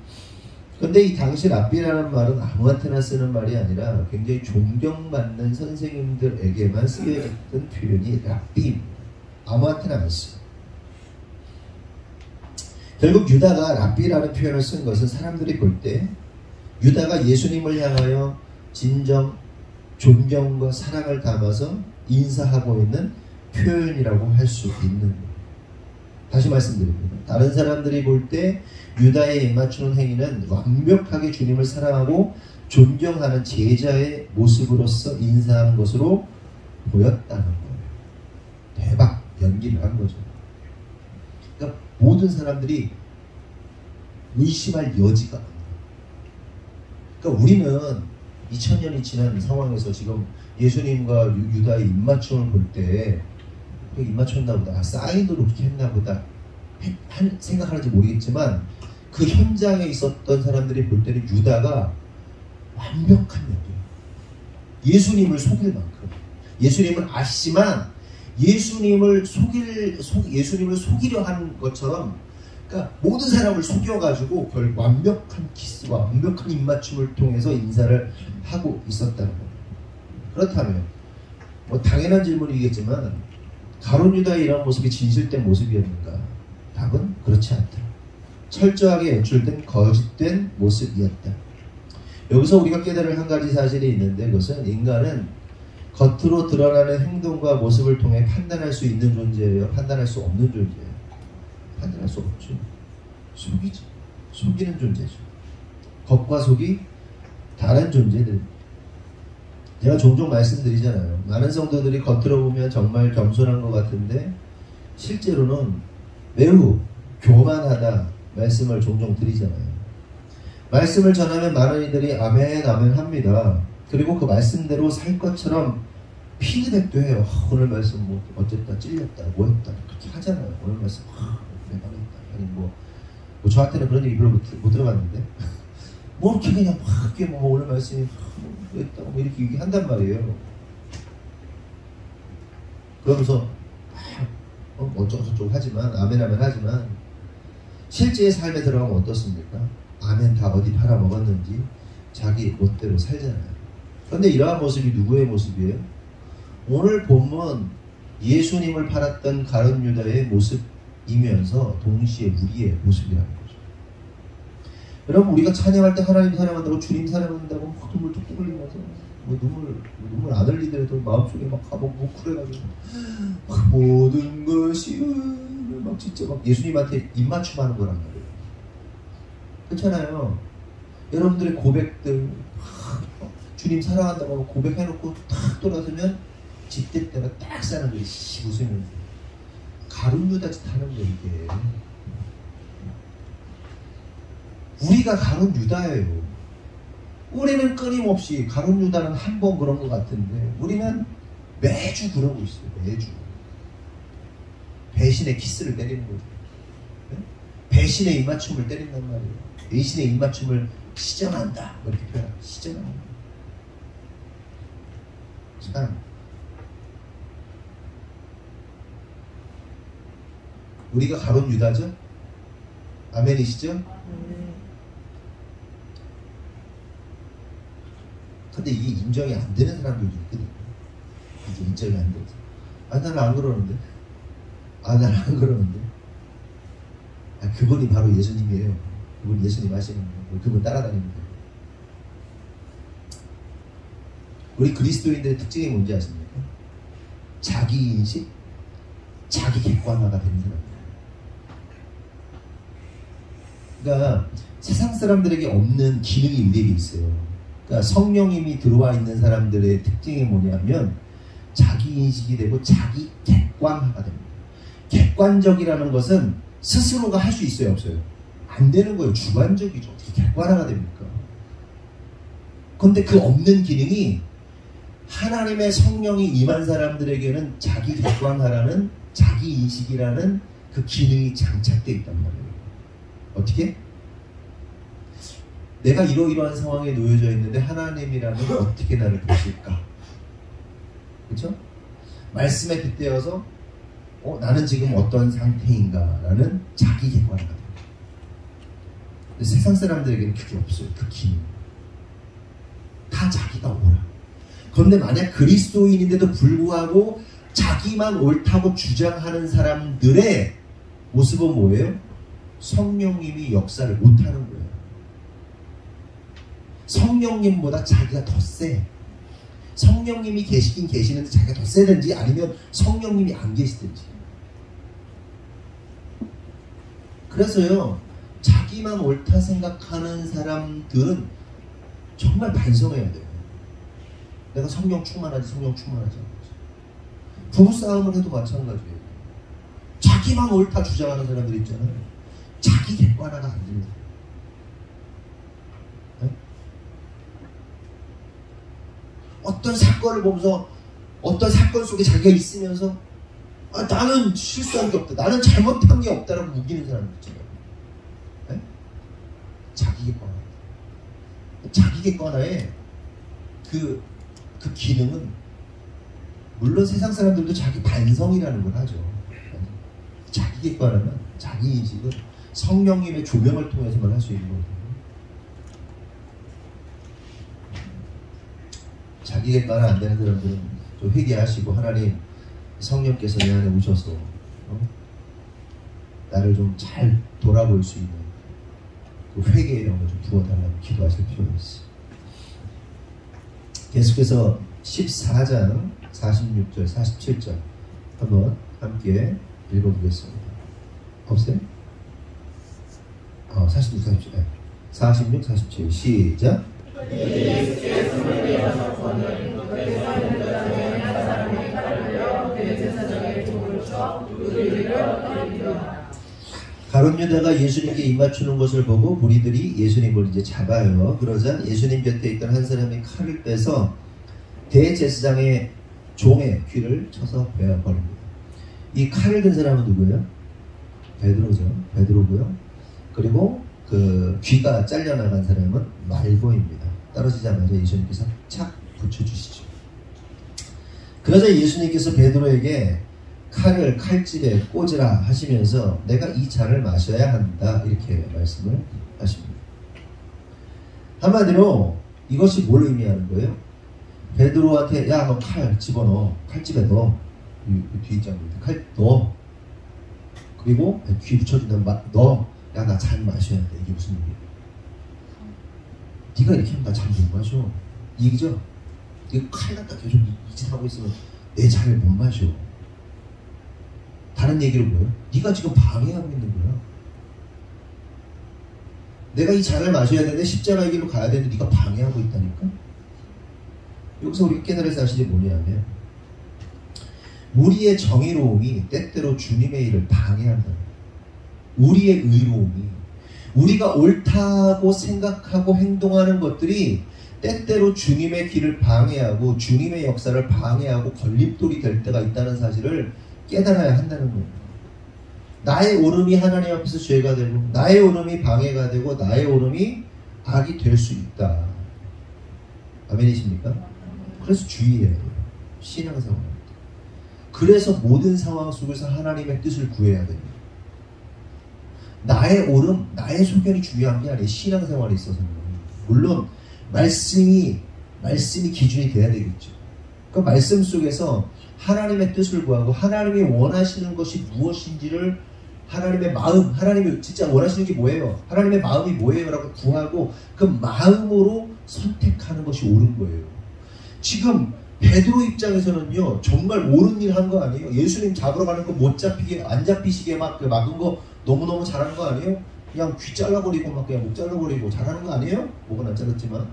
그런데 이 당시 랍비라는 말은 아무한테나 쓰는 말이 아니라 굉장히 존경받는 선생님들에게만 쓰여졌던 표현이 랍비입니다. 아무한테나 안 써요. 결국 유다가 랍비라는 표현을 쓴 것은 사람들이 볼 때 유다가 예수님을 향하여 진정 존경과 사랑을 담아서 인사하고 있는 표현이라고 할 수 있는 거예요. 다시 말씀드립니다. 다른 사람들이 볼 때 유다의 입맞추는 행위는 완벽하게 주님을 사랑하고 존경하는 제자의 모습으로서 인사한 것으로 보였다는 거예요. 대박 연기를 한 거죠. 그러니까 모든 사람들이 의심할 여지가 없는 거예요. 그러니까 우리는 2000년이 지난 상황에서 지금 예수님과 유다의 입맞춤을 볼 때 입맞췄나 보다, 사인으로 그렇게 했나 보다 생각하는지 모르겠지만 그 현장에 있었던 사람들이 볼 때는 유다가 완벽한 연기예요. 예수님을 속일 만큼. 예수님을 아시지만 예수님을 속이려 한 것처럼, 그러니까 모든 사람을 속여가지고 완벽한 키스와 완벽한 입맞춤을 통해서 인사를 하고 있었다는 겁니다. 그렇다면 뭐 당연한 질문이겠지만 가룟 유다의 이런 모습이 진실된 모습이었는가? 답은 그렇지 않다. 철저하게 연출된 거짓된 모습이었다. 여기서 우리가 깨달을 한 가지 사실이 있는데, 그것은 인간은 겉으로 드러나는 행동과 모습을 통해 판단할 수 있는 존재예요? 판단할 수 없는 존재예요? 판단할 수 없죠. 속이죠. 속이는 존재죠. 겉과 속이 다른 존재들입니다. 제가 종종 말씀드리잖아요. 많은 성도들이 겉으로 보면 정말 겸손한 것 같은데 실제로는 매우 교만하다 말씀을 종종 드리잖아요. 말씀을 전하면 많은 이들이 아멘 아멘 합니다. 그리고 그 말씀대로 살 것처럼 피드백도 해요. 오늘 말씀 뭐 어쨌다, 찔렸다, 뭐했다 그렇게 하잖아요. 오늘 말씀 내가 했다. 아니 뭐 저한테는 그런 얘기 별로 못 들어봤는데 뭐 이렇게 그냥 막 이렇게 뭐 오늘 말씀이 했다고 뭐 이렇게 얘기한단 말이에요. 그러면서 어쩌고저쩌고 하지만 아멘 아멘 하지만 실제의 삶에 들어가면 어떻습니까? 아멘 다 어디 팔아먹었는지 자기 멋대로 살잖아요. 그런데 이러한 모습이 누구의 모습이에요? 오늘 본문 예수님을 팔았던 가룟 유다의 모습이면서 동시에 우리의 모습이라는 거죠. 여러분, 우리가 찬양할 때 하나님 사랑한다고 주님 사랑한다고 막 눈물 뚝뚝 흘리면서 눈물 안 흘리더라도 마음속에 막 뭉클해가지고 모든 것이 막 진짜 막 예수님한테 입맞춤하는 거란 말이에요. 그렇잖아요. 여러분들의 고백들 주님 사랑한다고 고백해놓고 탁 돌아서면 집대 때가 딱 사는 거예요. 웃으면서 가룟 유다짓 하는 거예요. 이게 우리가 가룟 유다예요. 우리는 끊임없이 가룟 유다는 한 번 그런 것 같은데 우리는 매주 그러고 있어요. 매주 배신의 키스를 때리는 거죠. 배신의 입맞춤을 때린단 말이에요. 배신의 입맞춤을 시전한다 이렇게 표현합니다. 시전한다. 참 우리가 가룟 유다죠? 아멘이시죠? 근데 이게 인정이 안 되는 사람들도 있거든요. 이게 인정이 안 되죠. 나는 안 그러는데. 나는 안 그러는데. 그분이 바로 예수님이에요. 그분 예수님 하시는 거, 그분 따라다니면 돼요. 우리 그리스도인들의 특징이 뭔지 아십니까? 자기인식, 자기 객관화가 되는 사람이에요. 그러니까 세상 사람들에게 없는 기능이 우리에게 있어요. 그러니까 성령님이 들어와 있는 사람들의 특징이 뭐냐면 자기인식이 되고 자기 객관화가 됩니다. 객관적이라는 것은 스스로가 할 수 있어요, 없어요? 안 되는 거예요. 주관적이죠. 어떻게 객관화가 됩니까? 그런데 그 없는 기능이 하나님의 성령이 임한 사람들에게는 자기 객관화라는 자기 인식이라는 그 기능이 장착되어 있단 말이에요. 어떻게? 내가 이러이러한 상황에 놓여져 있는데 하나님이라면 어떻게 나를 보실까? 그렇죠? 말씀에 빗대어서 나는 지금 어떤 상태인가? 라는 자기 객관화가 됩니다. 근데 세상 사람들에게는 그게 없어요. 그 기능. 다 자기가 옳아. 그런데 만약 그리스도인인데도 불구하고 자기만 옳다고 주장하는 사람들의 모습은 뭐예요? 성령님이 역사를 못하는 거예요. 성령님보다 자기가 더 세. 성령님이 계시긴 계시는데 자기가 더 세든지 아니면 성령님이 안 계시든지. 그래서요, 자기만 옳다 생각하는 사람들은 정말 반성해야 돼요. 내가 성령 충만하지 않지. 부부싸움을 해도 마찬가지예요. 자기만 옳다 주장하는 사람들 있잖아요. 자기 객관화가 안 됩니다. 네? 어떤 사건을 보면서 어떤 사건 속에 자기가 있으면서 나는 실수한 게 없다. 나는 잘못한 게 없다라고 우기는 사람들 있잖아요. 네? 자기 객관화. 자기 객관화에 그 기능은 물론 세상 사람들도 자기 반성이라는 걸 하죠. 자기 객관화는 자기 인식은 성령님의 조명을 통해서만 할 수 있는 거거든요. 자기 객관화 안 되는 사람들은 좀 회개하시고 하나님 성령께서 내 안에 오셔서 나를 좀 잘 돌아볼 수 있는 그 회개의 영을 좀 부어달라고 기도하실 필요가 있어요. 계속해서 14장 46절 47절 한번 함께 읽어보겠습니다. 없어요? 46, 47 46, 47 시작. 가룟 유다가 예수님께 입맞추는 것을 보고 무리들이 예수님을 이제 잡아요. 그러자 예수님 곁에 있던 한 사람이 칼을 빼서 대제사장의 종의 귀를 쳐서 베어버립니다. 이 칼을 든 사람은 누구예요? 베드로고요. 그리고 그 귀가 잘려나간 사람은 말고입니다. 떨어지자마자 예수님께서 착 붙여주시죠. 그러자 예수님께서 베드로에게 칼을 칼집에 꽂으라 하시면서 내가 이 잔을 마셔야 한다 이렇게 말씀을 하십니다. 한마디로 이것이 뭘 의미하는 거예요? 베드로한테 야 너 칼 집어넣어. 칼집에 넣어. 뒤에 있잖아요. 칼 넣어. 그리고 귀 붙여준다. 넣어. 야 나 잔 마셔야 돼. 이게 무슨 얘기야? 네가 이렇게 하면 나 잔 못 마셔. 이 얘기죠? 이거 칼 갖다 계속 이 짓 하고 있으면 내 잔을 못 마셔. 다른 얘기로 뭐예요? 네가 지금 방해하고 있는 거야. 내가 이 잔을 마셔야 되는데 십자가의 길로 가야 되는데 네가 방해하고 있다니까? 여기서 우리가 깨달을 사실이 뭐냐면 우리의 정의로움이 때때로 주님의 일을 방해한다. 우리의 의로움이 우리가 옳다고 생각하고 행동하는 것들이 때때로 주님의 길을 방해하고 주님의 역사를 방해하고 걸림돌이 될 때가 있다는 사실을 깨달아야 한다는 거예요. 나의 옳음이 하나님 앞에서 죄가 되고 나의 옳음이 방해가 되고 나의 옳음이 악이 될 수 있다. 아멘이십니까? 그래서 주의해야 돼요. 신앙생활. 그래서 모든 상황 속에서 하나님의 뜻을 구해야 됩니다. 나의 옳음, 나의 소견이 중요한 게 아니에요. 신앙생활에 있어서는. 물론 말씀이 기준이 돼야 되겠죠. 그 말씀 속에서 하나님의 뜻을 구하고 하나님이 원하시는 것이 무엇인지를 하나님의 마음, 하나님이 진짜 원하시는 게 뭐예요? 하나님의 마음이 뭐예요? 라고 구하고 그 마음으로 선택하는 것이 옳은 거예요. 지금 베드로 입장에서는요, 정말 옳은 일 한 거 아니에요? 예수님 잡으러 가는 거 못 잡히게, 안 잡히시게 막 그 막은 거 너무너무 잘하는 거 아니에요? 그냥 귀 잘라버리고 막 그냥 목 잘라버리고 잘하는 거 아니에요? 목은 안 잘랐지만.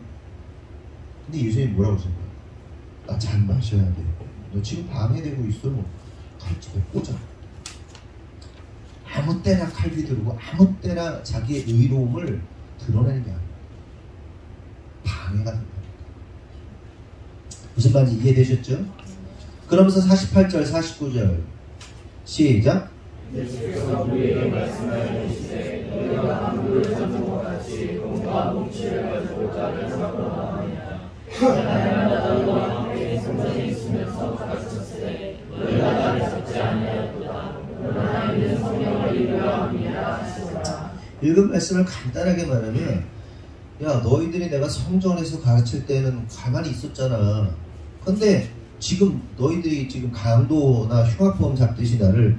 근데 예수님 뭐라고 하신 거예요? 나 잔 마셔야 돼. 너 지금 방해되고 있어. 칼집에 꽂아. 아무 때나 칼 비두르고 아무 때나 자기의 의로움을 드러내는 게 아니에요. 방해가 된다. 무슨 말인지 이해되셨죠? 그러면서 48절, 49절 시작.
예수께서 우리에게 말씀하여 주시되 너희가 만물을 찾는 것 같이 공과 뭉치를 가지고 짝을 잡거나 하느냐. 하나님과 너희와 함께 성전에 있으면서 가르쳤으되 너희가 나를 찾지 아니하였도다. 그러나 이는 성령을 입으려 함이라 하시더라.
읽은 말씀을 간단하게 말하면, 야, 너희들이 내가 성전에서 가르칠 때는 가만히 있었잖아. 근데 지금 너희들이 지금 강도나 흉악범 잡듯이 나를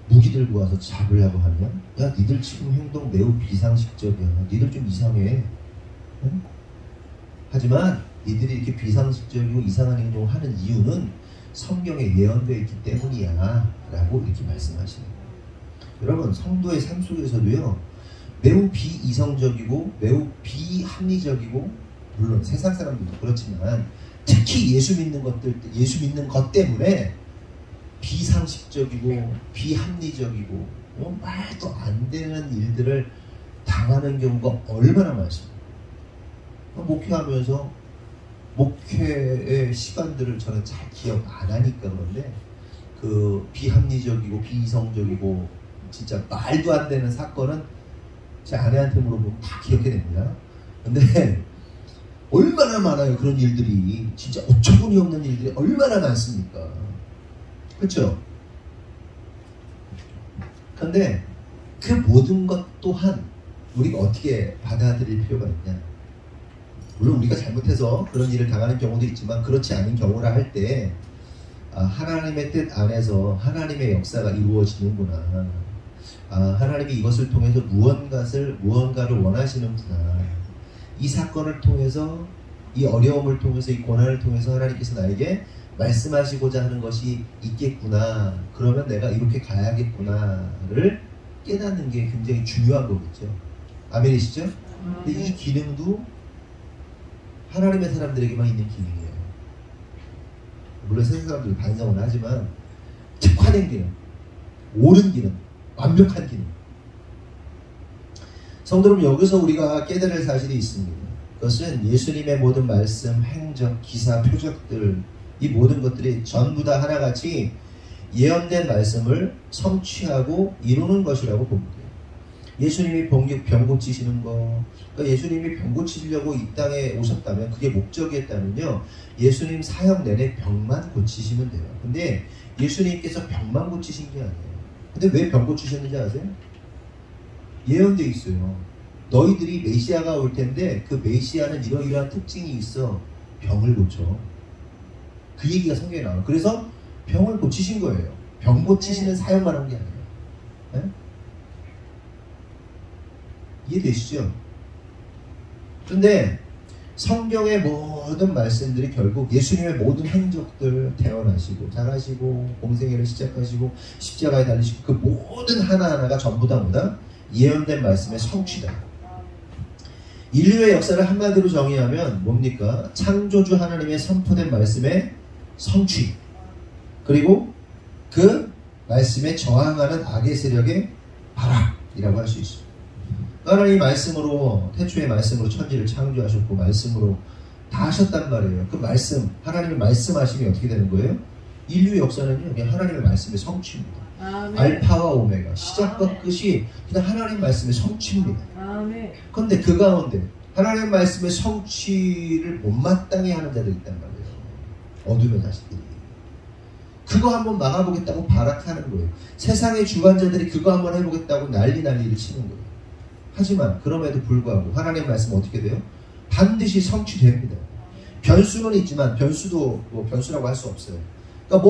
무기 들고 와서 잡으려고 하냐? 야, 니들 지금 행동 매우 비상식적이야. 니들 좀 이상해. 응? 하지만 니들이 이렇게 비상식적이고 이상한 행동을 하는 이유는 성경에 예언되어 있기 때문이야 라고 이렇게 말씀하시는 거예요. 여러분, 성도의 삶 속에서도요, 매우 비이성적이고 매우 비합리적이고, 물론 세상 사람들도 그렇지만 특히 예수 믿는 것 때문에 비상식적이고 비합리적이고 말도 안 되는 일들을 당하는 경우가 얼마나 많습니까? 목회하면서 목회의 시간들을 저는 잘 기억 안 하니까 그런데 그 비합리적이고 비이성적이고 진짜 말도 안 되는 사건은 제 아내한테 물어보면 다 기억해 냅니다. 근데 얼마나 많아요. 그런 일들이 진짜 어처구니 없는 일들이 얼마나 많습니까? 그렇죠? 근데 그 모든 것 또한 우리가 어떻게 받아들일 필요가 있냐? 물론 우리가 잘못해서 그런 일을 당하는 경우도 있지만 그렇지 않은 경우라 할 때 하나님의 뜻 안에서 하나님의 역사가 이루어지는구나. 하나님이 이것을 통해서 무언가를 원하시는구나. 이 사건을 통해서, 이 어려움을 통해서, 이 고난을 통해서 하나님께서 나에게 말씀하시고자 하는 것이 있겠구나. 그러면 내가 이렇게 가야겠구나를 깨닫는 게 굉장히 중요한 거겠죠. 아멘이시죠? 근데 이 기능도 하나님의 사람들에게만 있는 기능이에요. 물론 세상 사람들이 반성은 하지만 특화된 기능, 옳은 기능, 완벽한 기능. 성도 여러분, 여기서 우리가 깨달을 사실이 있습니다. 그것은 예수님의 모든 말씀, 행적, 기사, 표적들, 이 모든 것들이 전부 다 하나같이 예언된 말씀을 성취하고 이루는 것이라고 봅니다. 예수님이 병 고치시는 거, 그러니까 예수님이 병 고치시려고 이 땅에 오셨다면, 그게 목적이었다면요, 예수님 사역 내내 병만 고치시면 돼요. 근데 예수님께서 병만 고치신 게 아니에요. 근데 왜 병 고치셨는지 아세요? 예언되어 있어요. 너희들이 메시아가 올 텐데 그 메시아는 이러이러한 특징이 있어. 병을 고쳐. 그 얘기가 성경에 나와요. 그래서 병을 고치신 거예요. 병 고치시는 사역만 한 게 아니에요. 네? 이해되시죠? 그런데 성경의 모든 말씀들이 결국 예수님의 모든 행적들, 태어나시고 자라시고 공생애를 시작하시고 십자가에 달리시고 그 모든 하나하나가 전부 다 뭐다? 예언된 말씀의 성취다. 인류의 역사를 한마디로 정의하면 뭡니까? 창조주 하나님의 선포된 말씀의 성취, 그리고 그 말씀에 저항하는 악의 세력의 발악이라고 할 수 있습니다. 하나님이 말씀으로, 태초의 말씀으로 천지를 창조하셨고 말씀으로 다 하셨단 말이에요. 그 말씀, 하나님의 말씀하심이 어떻게 되는 거예요? 인류의 역사는요, 그냥 하나님의 말씀의 성취입니다. 아멘. 알파와 오메가, 시작과 끝이 그냥 하나님 말씀의 성취입니다. 아멘. 그런데 그 가운데 하나님 말씀의 성취를 못마땅히 하는 자들이 있단 말이에요. 어둠의 자식들이. 그거 한번 막아보겠다고 발악하는 거예요. 세상의 주관자들이 그거 한번 해보겠다고 난리를 치는 거예요. 하지만 그럼에도 불구하고 하나님의 말씀은 어떻게 돼요? 반드시 성취됩니다. 변수는 있지만 변수도 뭐 변수라고 할 수 없어요. 그러니까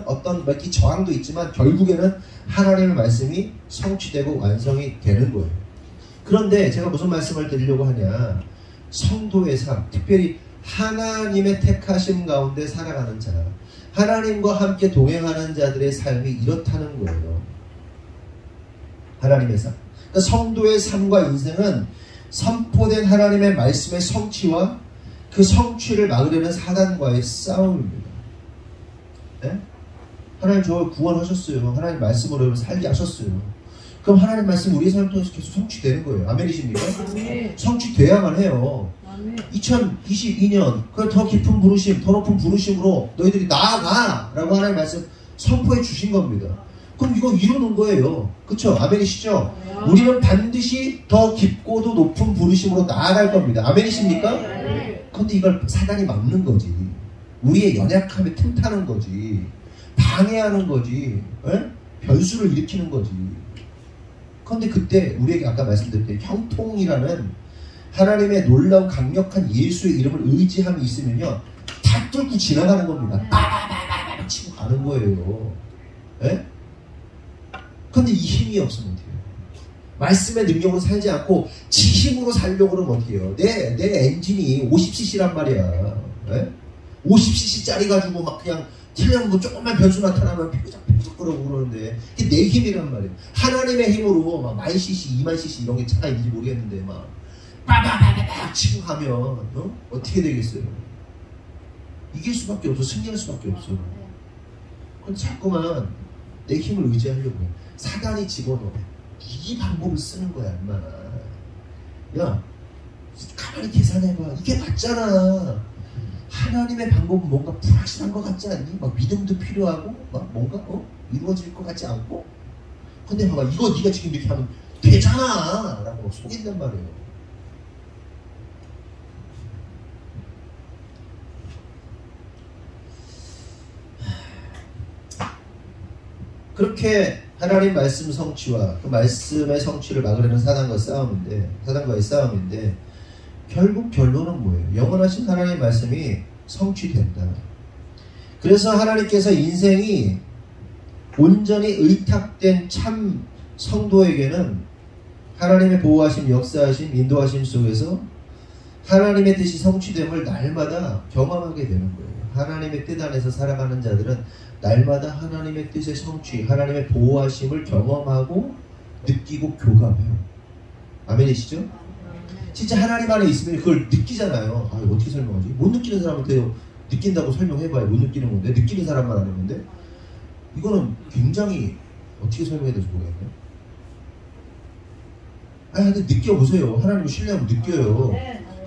어떤 몇 개 저항도 있지만 결국에는 하나님의 말씀이 성취되고 완성이 되는 거예요. 그런데 제가 무슨 말씀을 드리려고 하냐, 성도의 삶, 특별히 하나님의 택하심 가운데 살아가는 자, 하나님과 함께 동행하는 자들의 삶이 이렇다는 거예요. 하나님의 삶, 그러니까 성도의 삶과 인생은 선포된 하나님의 말씀의 성취와 그 성취를 막으려는 사단과의 싸움입니다. 네? 하나님 저를 구원하셨어요. 하나님 말씀으로 살게 하셨어요. 그럼 하나님 말씀이 우리의 삶을 통해서 계속 성취되는 거예요. 아멘이십니까? 아멘. 성취돼야만 해요. 아멘. 2022년 그 더 깊은 부르심, 더 높은 부르심으로 너희들이 나아가 라고 하나님 말씀 선포해 주신 겁니다. 그럼 이거 이루는 거예요. 그쵸? 아멘이시죠? 아멘. 우리는 반드시 더 깊고도 높은 부르심으로 나아갈 겁니다. 아멘이십니까? 그런데 이걸 사단이 막는 거지. 우리의 연약함에 틈타는 거지. 방해하는 거지. 에? 변수를 일으키는 거지. 그런데 그때 우리에게 아까 말씀드렸듯이 형통이라는 하나님의 놀라운 강력한 예수의 이름을 의지함이 있으면요, 다 뚫고 지나가는 겁니다. 빠바바바바 치고 가는 거예요. 에? 그런데 이 힘이 없으면 돼요. 말씀의 능력으로 살지 않고 지 힘으로 살려고 그러면 어떻게 해요? 내 엔진이 50cc란 말이야. 에? 50cc짜리 가지고 막 그냥 틀리면 뭐 조금만 변수 나타나면 삐그작삐그작 그러고 그러는데 그게 내 힘이란 말이에요. 하나님의 힘으로 막 10,000cc, 20,000cc 이런 게 차가 있는지 모르겠는데 막 빠바바바박 치고 가면 어떻게 되겠어요? 이길 수밖에 없어. 승리할 수밖에 없어. 그럼 자꾸만 내 힘을 의지하려고 해. 사단이 집어넣어. 이 방법을 쓰는 거야, 인마. 야, 가만히 계산해봐. 이게 맞잖아. 하나님의 방법은 뭔가 불확실한 것 같지 않니? 막 믿음도 필요하고, 막 뭔가 이루어질 것 같지 않고. 근데 봐봐, 이거 네가 지금 이렇게 하면 되잖아! 라고 속인단 말이에요. 그렇게 하나님 말씀 성취와 그 말씀의 성취를 막으려는 사단과의 싸움인데 결국 결론은 뭐예요? 영원하신 하나님의 말씀이 성취된다. 그래서 하나님께서 인생이 온전히 의탁된 참 성도에게는 하나님의 보호하심, 역사하심, 인도하심 속에서 하나님의 뜻이 성취됨을 날마다 경험하게 되는 거예요. 하나님의 뜻 안에서 살아가는 자들은 날마다 하나님의 뜻의 성취, 하나님의 보호하심을 경험하고 느끼고 교감해요. 아멘이시죠? 진짜 하나님 안에 있으면 그걸 느끼잖아요. 아, 어떻게 설명하지? 못 느끼는 사람한테 느낀다고 설명해봐야 못 느끼는 건데, 느끼는 사람만 아는 건데, 이거는 굉장히 어떻게 설명해야 될지 모르겠네요. 아니, 근데 느껴보세요. 하나님을 신뢰하면 느껴요.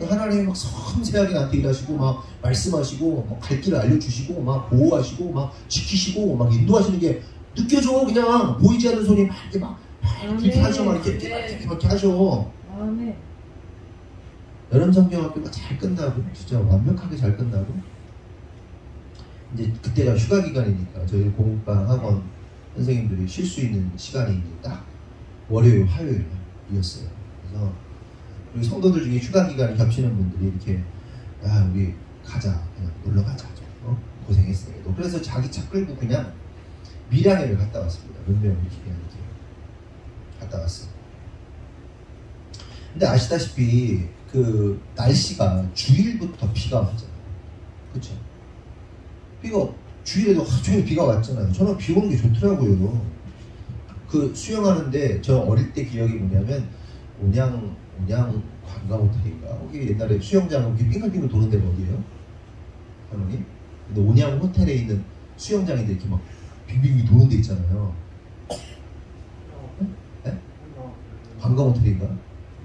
하나님이 막 섬세하게 나한테 일하시고, 막 말씀하시고, 막 갈 길을 알려주시고, 막 보호하시고, 막 지키시고, 막 인도하시는 게 느껴져. 그냥 보이지 않는 손이 막 이렇게 막 이렇게 하셔, 막 이렇게 하셔. 여름 성경학교가 잘 끝나고, 진짜 완벽하게 잘 끝나고, 이제 그때가 휴가 기간이니까 저희 공부방 학원 선생님들이 쉴 수 있는 시간이 딱 월요일, 화요일이었어요. 그래서 우리 성도들 중에 휴가 기간이 겹치는 분들이 이렇게, 야, 우리 가자, 그냥 놀러 가자, 고생했어요. 그래서 자기 차 끌고 그냥 밀양에를 갔다 왔습니다. 몇 명 이렇게 갔다 왔어요. 근데 아시다시피 그 날씨가 주일부터 비가 왔잖아요. 그쵸? 주일에도 하루 종일 비가 왔잖아요. 저는 비 오는 게 좋더라고요. 그 수영하는데 저 어릴 때 기억이 뭐냐면 온양 관광호텔인가? 거기 옛날에 수영장 거기 빙글빙글 도는 데가 어디예요? 할머니? 근데 온양 호텔에 있는 수영장인데 이렇게 막 빙빙빙 도는 데 있잖아요. 네? 관광호텔인가?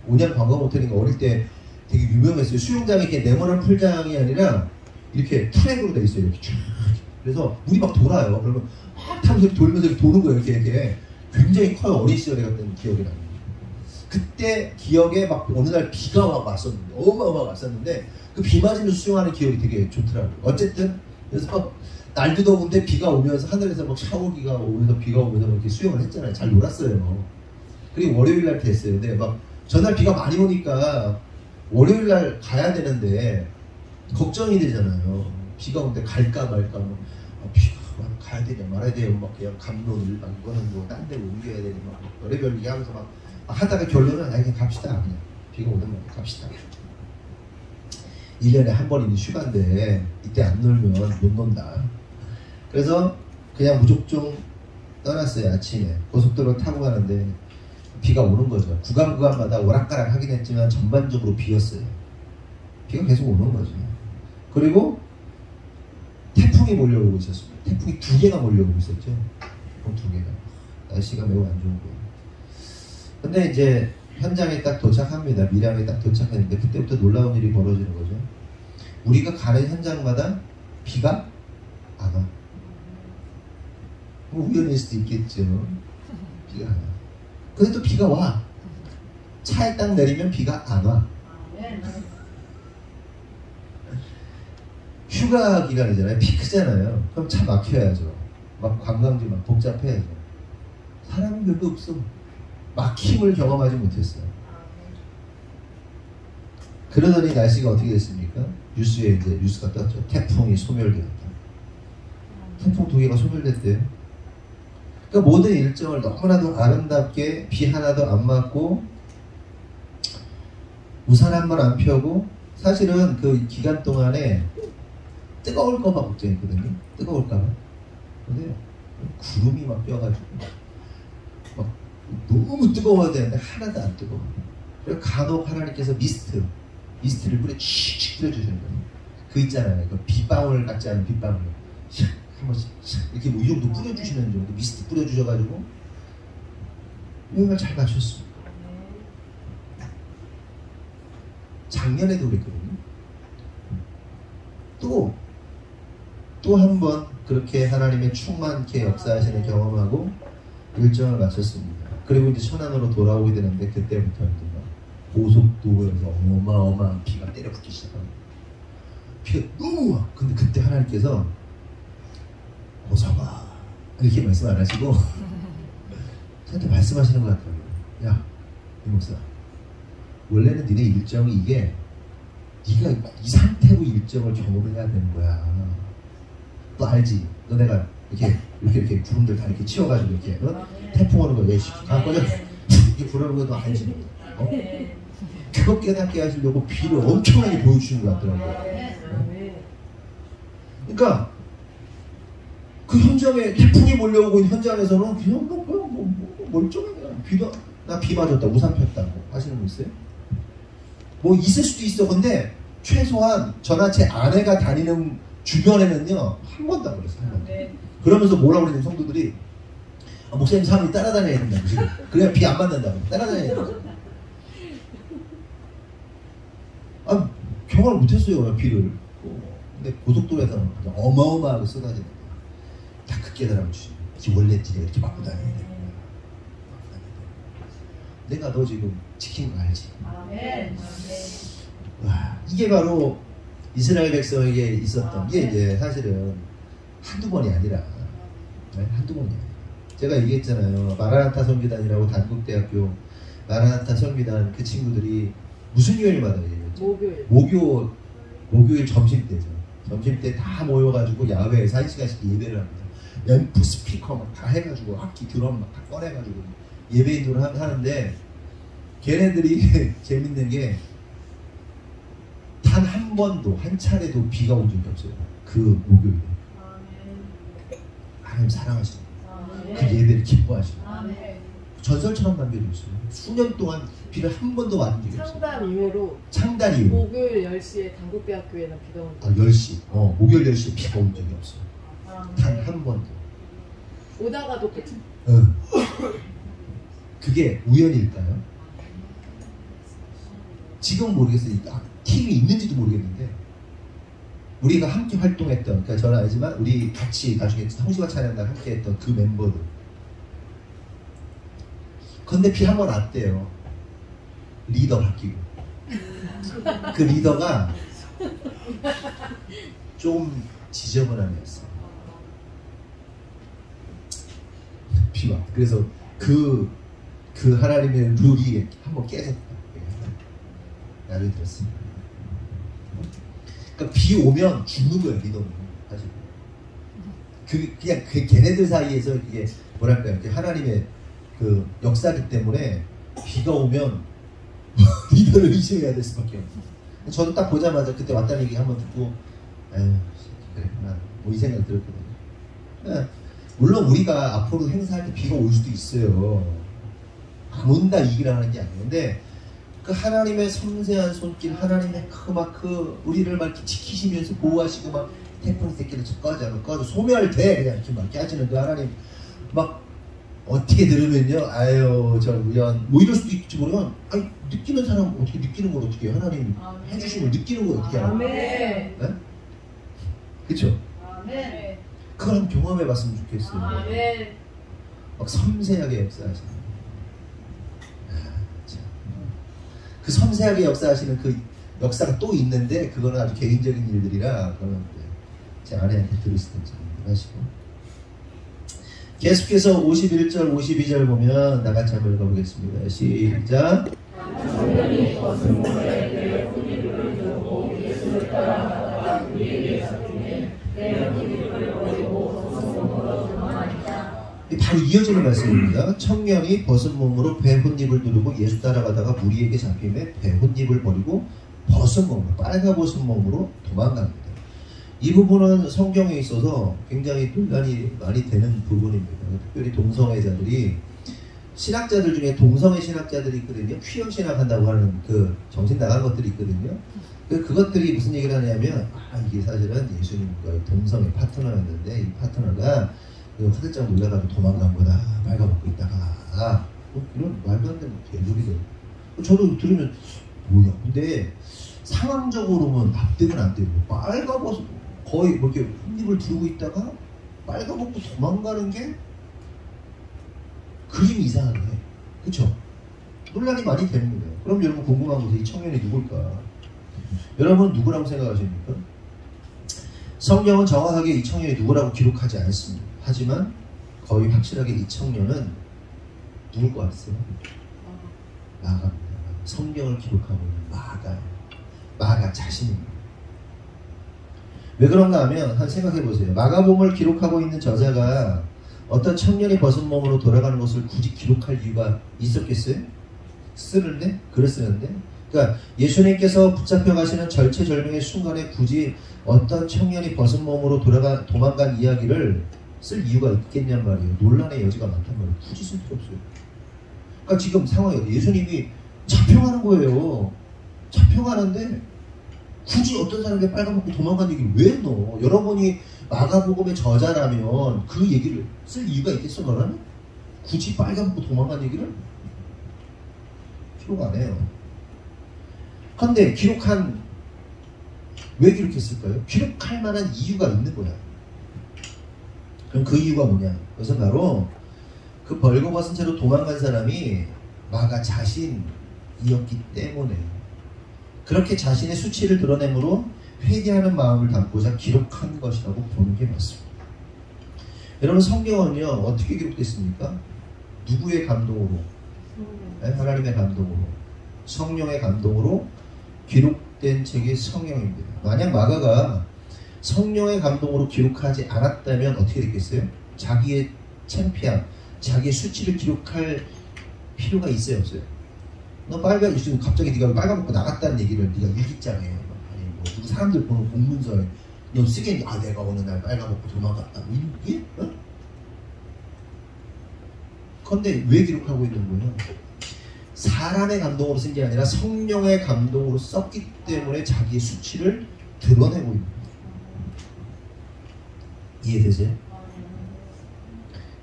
온양 관광호텔인가? 어릴 때 되게 유명했어요. 수영장이 이렇게 네모난 풀장이 아니라 이렇게 트랙으로 돼 있어요. 이렇게 쭉. 그래서 물이 막 돌아요. 그러면 막 타면서 돌면서 이렇게 도는 거예요. 이렇게 굉장히 커요. 어린 시절에 갔던 기억이 납니다. 그때 기억에 막 어느 날 비가 막 왔었는데, 어마어마하게 왔었는데 그 비 맞으면서 수영하는 기억이 되게 좋더라고요. 어쨌든 그래서 날도 더운데 비가 오면서 하늘에서 막 샤워기가 오면서 비가 오면서 이렇게 수영을 했잖아요. 잘 놀았어요. 그리고 월요일 날 됐어요. 근데 막 전날 비가 많이 오니까 월요일 날 가야 되는데 걱정이 되잖아요. 비가 오는데 갈까 말까. 비가 가야 되냐 말아야 돼요. 막 그냥 감론을 막 이거는 뭐 딴 데로 옮겨야 되냐 막 별의별 얘기하면서 막 하다가 결론은 그냥 갑시다. 그냥 비가 오는 날 갑시다. 1년에 한 번 있는 휴가인데 이때 안 놀면 못 논다. 그래서 그냥 무작정 떠났어요. 아침에 고속도로 타고 가는데 비가 오는 거죠. 구간마다 오락가락 하긴 했지만 전반적으로 비였어요. 비가 계속 오는 거죠. 그리고 태풍이 몰려오고 있었습니다. 태풍이 2개가 몰려오고 있었죠. 태풍 2개가. 날씨가 매우 안 좋은 거예요. 근데 이제 현장에 딱 도착합니다. 밀양에 딱 도착했는데 그때부터 놀라운 일이 벌어지는 거죠. 우리가 가는 현장마다 비가 안 와. 뭐 우연일 수도 있겠죠. 비가 안 와. 근데 또 비가 와. 차에 딱 내리면 비가 안 와. 휴가 기간이잖아요. 피크잖아요. 그럼 차 막혀야죠. 막 관광지 막 복잡해야죠. 사람이 별로 없어. 막힘을 경험하지 못했어요. 그러더니 날씨가 어떻게 됐습니까? 뉴스에 이제 뉴스가 떴죠. 태풍이 소멸되었다. 태풍 2개가 소멸됐대요. 그러니까 모든 일정을 너무나도 아름답게 비 하나도 안 맞고 우산 한 번 안 펴고 사실은 그 기간 동안에 뜨거울까봐 걱정했거든요. 뜨거울까봐. 근데 구름이 막 껴가지고 막 너무 뜨거워야 되는데 하나도 안 뜨거워. 그리고 간혹 하나님께서 미스트를 물에 칙칙 뿌려주시는 거예요. 그 있잖아요. 그 빗방울 같지 않은 빗방울. 한 번씩 이렇게 뭐 이 정도 뿌려주시는 정도 미스트 뿌려주셔가지고 여행을 잘 마쳤어. 작년에도 그랬거든요. 또 한 번 그렇게 하나님의 충만케 역사하시는 경험하고 일정을 마쳤습니다. 그리고 이제 천안으로 돌아오게 되는데 그때부터 이제 고속도로에서 어마어마한 비가 때려붙기 시작합니다. 비가 너무 와. 근데 그때 하나님께서 고사가 이렇게 말씀 안 하시고 저한테 말씀하시는 것 같더라고요. 야, 이 목사, 원래는 니네 일정이 이게 네가 이 상태로 일정을 경험해야 되는 거야. 너 알지? 너 내가 이렇게 구름들 다 이렇게 치워가지고 이렇게 태풍 오는 거 예시 갖고 이렇게 부르는 거 너 알지? 그거 깨닫게 하시려고 비를 엄청나게 보여주시는 것 같더라고요. 그러니까 그 현장에 태풍이 몰려오고 있는 현장에서는 그냥 뭐 멀쩡하게 비도 나 비 맞았다 우산 폈다고 하시는 분 있어요? 뭐 있을 수도 있어. 근데 최소한 저나 제 아내가 다니는 주변에는요 한 번도 안 그랬어요. 한 번도. 그러면서 뭐라고 그러냐면 성도들이 목사님 사람이 따라다녀야 된다고 지금. 그래야 비 안 맞는다고. 따라다녀야 된다고. 경험을 못했어요 비를. 근데 고속도로에서는 어마어마하게 쏟아지는 거예요. 다 그 깨달음을 주시는 거예요. 원래 네가 이렇게 맞고 다녀야 돼. 내가 너 지금 지킨 거 알지? 와, 이게 바로 이스라엘 백성에게 있었던 게 이제 사실은 한두 번이 아니라 한두 번이 아니라 제가 얘기했잖아요. 마라나타 선교단이라고 단국대학교 마라나타 선교단 그 친구들이 무슨 요일마다 얘기했죠? 목요일 점심때죠. 점심때 다 모여가지고 야외에서 1시간씩 예배를 합니다. 앰프 스피커 막 다 해가지고 악기 드럼 막 다 꺼내가지고 예배인으로 하는데 걔네들이 재밌는 게 단 한 번도 한 차례도 비가 온 적이 없어요. 그 목요일에 하나님 사랑하시는 그 예배를 기뻐하시는 전설처럼 남겨져 있어요. 수년 동안 비를 한 번도 맞은 적이 없어요. 창단 이후로
목요일 10시에 단국대학교에는 비가 온 적이
10시 목요일 10시에 비가 온 적이 없어요. 단 한 번도.
오다가도 끝이.
그게 우연일까요? 지금 모르겠어요. 팀이 있는지도 모르겠는데 우리가 함께 활동했던, 그러니까 저는 알지만 우리 같이 나중에 성시와 찬양단 함께 했던 그 멤버들. 근데 비 한 번 왔대요. 리더 바뀌고. 그 리더가 좀 지저분한 애였어요. 비와. 그래서 그 하나님의 룰이 한번 깨졌다. 나를 들었습니다. 그러니까 비 오면 죽는 거예요, 리더는. 사실. 그냥 걔네들 사이에서 이게 뭐랄까요? 하나님의 그 역사기 때문에 비가 오면 리더를 의심해야 될 수밖에 없어요. 저도 딱 보자마자 그때 왔다는 얘기 한번 듣고 에휴 그랬구나 뭐 이 생각 들었거든요. 물론 우리가 앞으로 행사할 때 비가 올 수도 있어요. 안 온다 이기라 하는 게 아니는데 그 하나님의 섬세한 손길, 하나님의 우리를 막 이렇게 지키시면서 보호하시고 막 태풍 새끼를 꺼져 소멸돼 그냥 이렇게 막 깨지는 그 하나님 막 어떻게 들으면요, 아유 저 우연 뭐 이럴 수도 있지 모르면 아니 느끼는 사람 어떻게 느끼는 걸 어떻게 해요? 하나님 해주신 걸 느끼는 걸 어떻게 하나? 네? 그렇죠? 그걸 한번 경험해봤으면 좋겠어요. 막 섬세하게 역사하시는. 그 섬세하게 역사하시는 그 역사가 또 있는데 그거는 아주 개인적인 일들이라 그거는 제 아내한테 들으실 때 하시고 계속해서 51절 52절 보면 나같이 한번 읽어보겠습니다. 시작. 바로 이어지는 말씀입니다. 청년이 벗은 몸으로 배 혼입을 두르고 예수 따라가다가 무리에게 잡히매 배 혼입을 버리고 벗은 몸으로 빨가벗은 몸으로 도망갑니다. 이 부분은 성경에 있어서 굉장히 논란이 많이 되는 부분입니다. 특별히 동성애자들이 신학자들 중에 동성애 신학자들이 있거든요. 퀴어 신학한다고 하는 그 정신 나간 것들이 있거든요. 그것들이 무슨 얘기를 하냐면 이게 사실은 예수님과의 동성애 파트너였는데 이 파트너가 화들짝 놀라가지고 도망간 거다. 빨가벗고 있다가 이런 말도 안 되는 개소리들. 저도 들으면 뭐야. 근데 상황적으로는 납득은 안 되고 빨가벗고 거의 뭐 이렇게 혼입을 두르고 있다가 빨가벗고 도망가는 게 그림이 이상하네. 그쵸? 논란이 많이 됩니다. 그럼 여러분 궁금한 것은 이 청년이 누굴까? 여러분 누구라고 생각하십니까? 성경은 정확하게 이 청년이 누구라고 기록하지 않습니다. 하지만 거의 확실하게 이 청년은 누굴 것 같아요? 마가입니다. 성경을 기록하고 있는 마가 자신입니다. 왜 그런가 하면 한번 생각해보세요. 마가복음을 기록하고 있는 저자가 어떤 청년이 벗은 몸으로 돌아가는 것을 굳이 기록할 이유가 있었겠어요? 쓰는데? 글을 쓰는데? 그러니까 예수님께서 붙잡혀 가시는 절체절명의 순간에 굳이 어떤 청년이 벗은 몸으로 도망간 이야기를 쓸 이유가 있겠냔 말이에요. 논란의 여지가 많단 말이에요. 굳이 쓸 필요 없어요. 그러니까 지금 상황이 예수님이 잡혀가는 거예요. 잡혀가는데 굳이 어떤 사람이 빨가벗고 도망간 얘기를 왜 넣어? 여러분이 마가복음의 저자라면 그 얘기를 쓸 이유가 있겠어 너라면? 굳이 빨가벗고 도망간 얘기를? 기록 안 해요. 그런데 왜 기록했을까요? 기록할 만한 이유가 있는 거야. 그럼 그 이유가 뭐냐? 그것은 바로 그 벌거벗은 채로 도망간 사람이 마가 자신이었기 때문에 그렇게 자신의 수치를 드러내므로 회개하는 마음을 담고자 기록한 것이라고 보는 게 맞습니다. 여러분 성경은요 어떻게 기록됐습니까? 누구의 감동으로? 하나님의 감동으로 성령의 감동으로 기록된 책이 성경입니다. 만약 마가가 성령의 감동으로 기록하지 않았다면 어떻게 됐겠어요? 자기의 창피함, 자기의 수치를 기록할 필요가 있어요 없어요? 너 지금 갑자기 네가 빨가벗고 나갔다는 얘기를 네가 일기장에 아니 뭐 누구 사람들 보는 공문서에 너 쓰겠니? 내가 어느 날 빨가벗고 도망갔다. 이게? 그런데 왜 기록하고 있는 거예요? 사람의 감동으로 쓴 게 아니라 성령의 감동으로 썼기 때문에 자기의 수치를 드러내고 있는 거예요. 이해되세요?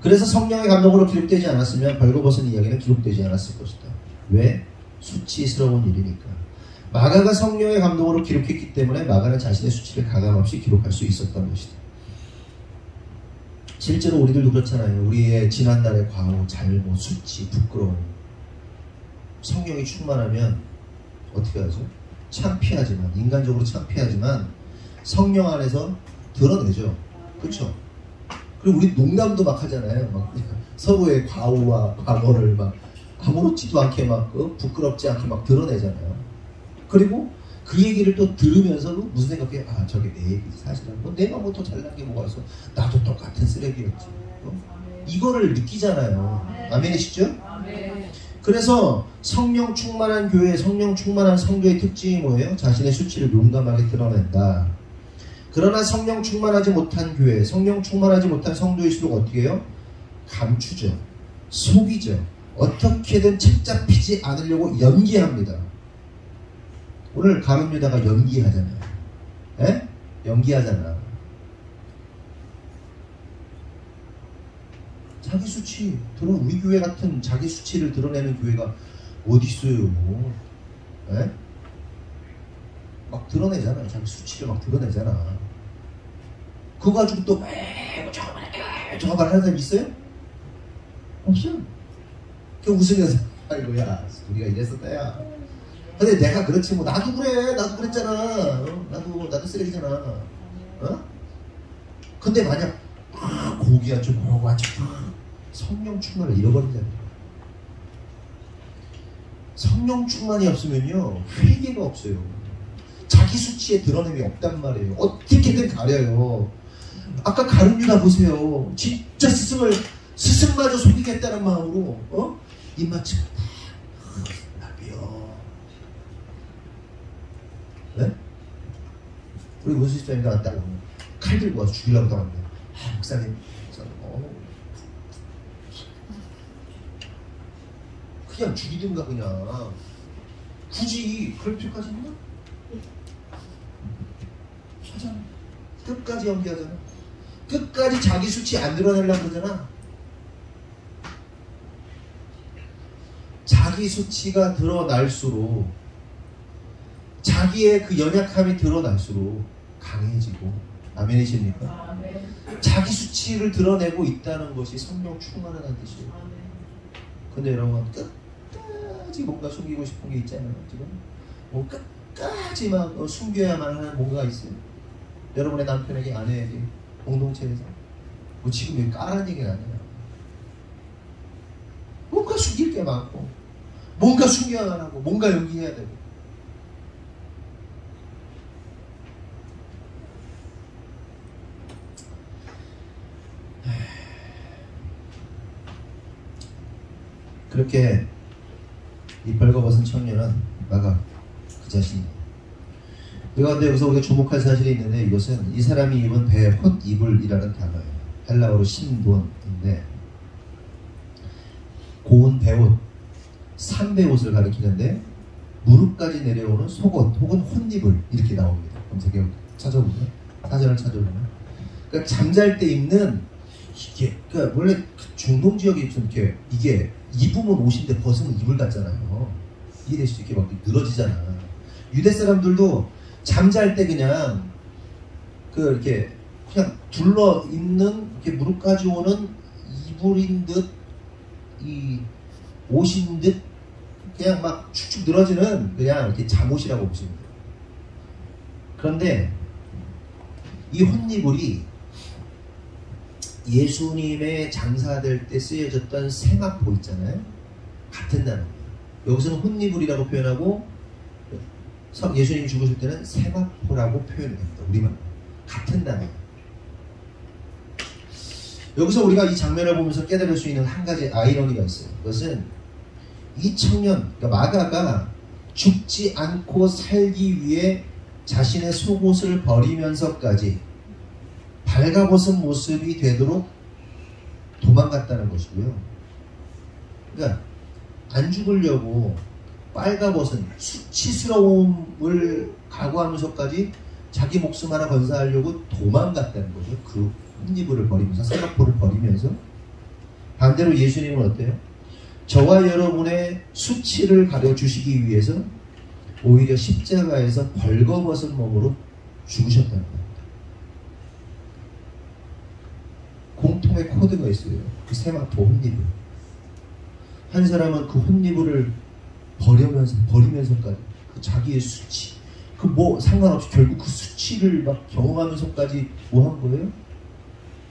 그래서 성령의 감동으로 기록되지 않았으면 벌거벗은 이야기는 기록되지 않았을 것이다. 왜? 수치스러운 일이니까. 마가가 성령의 감동으로 기록했기 때문에 마가는 자신의 수치를 가감없이 기록할 수 있었던 것이다. 실제로 우리들도 그렇잖아요. 우리의 지난날의 과오, 잘못, 수치, 부끄러움. 성령이 충만하면 어떻게 하죠? 창피하지만, 인간적으로 창피하지만 성령 안에서 드러내죠. 그렇죠? 그리고 우리 농담도 막 하잖아요. 막 서로의 과오와 과거를 막 아무렇지도 않게 막 부끄럽지 않게 막 드러내잖아요. 그리고
그 얘기를 또 들으면서도 무슨 생각해? 아, 저게 내 얘기지. 사실은 뭐 내가 뭐 더 잘난 게 뭐가 있어. 나도 똑같은 쓰레기였지. 이거를 느끼잖아요. 아멘이시죠? 그래서 성령 충만한 교회, 성령 충만한 성도의 특징이 뭐예요? 자신의 수치를 용감하게 드러낸다. 그러나 성령 충만하지 못한 교회, 성령 충만하지 못한 성도일수록 어떻게 해요? 감추죠. 속이죠. 어떻게든 책 잡히지 않으려고 연기합니다. 오늘 가룟 유다가 연기하잖아요. 에? 연기하잖아. 자기 수치 우리 교회 같은 자기 수치를 드러내는 교회가 어디 있어요? 에? 막 드러내잖아요. 자기 수치를 막 드러내잖아. 그거 가지고 또 저거 말 하는 사람 있어요? 없어요. 그 웃으면서 아이고 야 우리가 이랬었다 야. 근데 내가 그렇지 뭐 나도 그래. 나도 그랬잖아. 나도 쓰레기잖아. 어? 근데 만약 고기야 좀 먹어가지고 성령 충만을 잃어버린다는 거야. 성령 충만이 없으면요 회개가 없어요. 자기 수치에 드러냄이 없단 말이에요. 어떻게든 가려요. 아까 가룟 유다 보세요. 진짜 스승마저 속이겠다는 마음으로 입맞춤 나비요. 네? 우리 문수집사님도 왔다고 칼 들고 와서 죽이려고 나왔는데 목사님 그냥 죽이든가 그냥 굳이 그럴 필요까지 있나? 하잖아. 끝까지 연기하잖아. 끝까지 자기 수치 안 드러내려고 그러잖아. 자기 수치가 드러날수록 자기의 그 연약함이 드러날수록 강해지고 아멘이십니까? 자기 수치를 드러내고 있다는 것이 성령 충만하다는 뜻이에요. 근데 여러분 끝까지 뭔가 숨기고 싶은 게 있잖아요. 지금 뭐 끝까지 막 숨겨야만 하는 뭔가가 있어요. 여러분의 남편에게 아내에게 공동체에서 뭐 지금 여기 까라는 얘기는 아니에요. 뭔가 숨길 게 많고 뭔가 숨겨야만 하고 뭔가 연기해야 되고 그렇게 이 벌거벗은 청년은 나가 그 자신이에요. 그런데 여기서 우리가 주목할 사실이 있는데 이것은 이 사람이 입은 베헛 이불이라는 단어예요. 헬라어로 신돈인데 고운 베옷, 삼베옷을 가리키는데 무릎까지 내려오는 속옷 혹은 혼이불 이렇게 나옵니다. 검색해 찾아보면 사전을 찾아보면 그러니까 잠잘 때 입는 이게 그러니까 원래 중동 지역에 이렇게 이게 입으면 옷인데 벗으면 이불 같잖아요. 이해되시죠? 이렇게 막 늘어지잖아. 유대 사람들도 잠잘 때 그냥 이렇게 그냥 둘러 입는 이렇게 무릎까지 오는 이불인 듯 이 옷인 듯 그냥 막 축축 늘어지는 그냥 이렇게 잠옷이라고 보시면 돼요. 그런데 이 혼이불이 예수님의 장사될 때 쓰여졌던 세마포 있잖아요. 같은 단어입니다. 여기서는 혼이불이라고 표현하고 예수님이 죽으실 때는 세마포라고 표현합니다. 우리만 같은 단어예요. 여기서 우리가 이 장면을 보면서 깨달을 수 있는 한 가지 아이러니가 있어요. 그것은 이 청년, 그러니까 마가가 죽지 않고 살기 위해 자신의 속옷을 버리면서까지 발가벗은 모습이 되도록 도망갔다는 것이고요. 그러니까 안 죽으려고 빨가벗은 수치스러움을 각오하면서까지 자기 목숨 하나 건사하려고 도망갔다는 거죠. 그 혼이불을 버리면서 세마포를 버리면서. 반대로 예수님은 어때요? 저와 여러분의 수치를 가려주시기 위해서 오히려 십자가에서 벌거벗은 몸으로 죽으셨다는 겁니다. 공통의 코드가 있어요. 그 세마포 혼이불. 한 사람은 그 혼이불을 버리면서까지 그 자기의 수치, 그 뭐 상관없이 결국 그 수치를 막 경험하면서까지 뭐 한 거예요?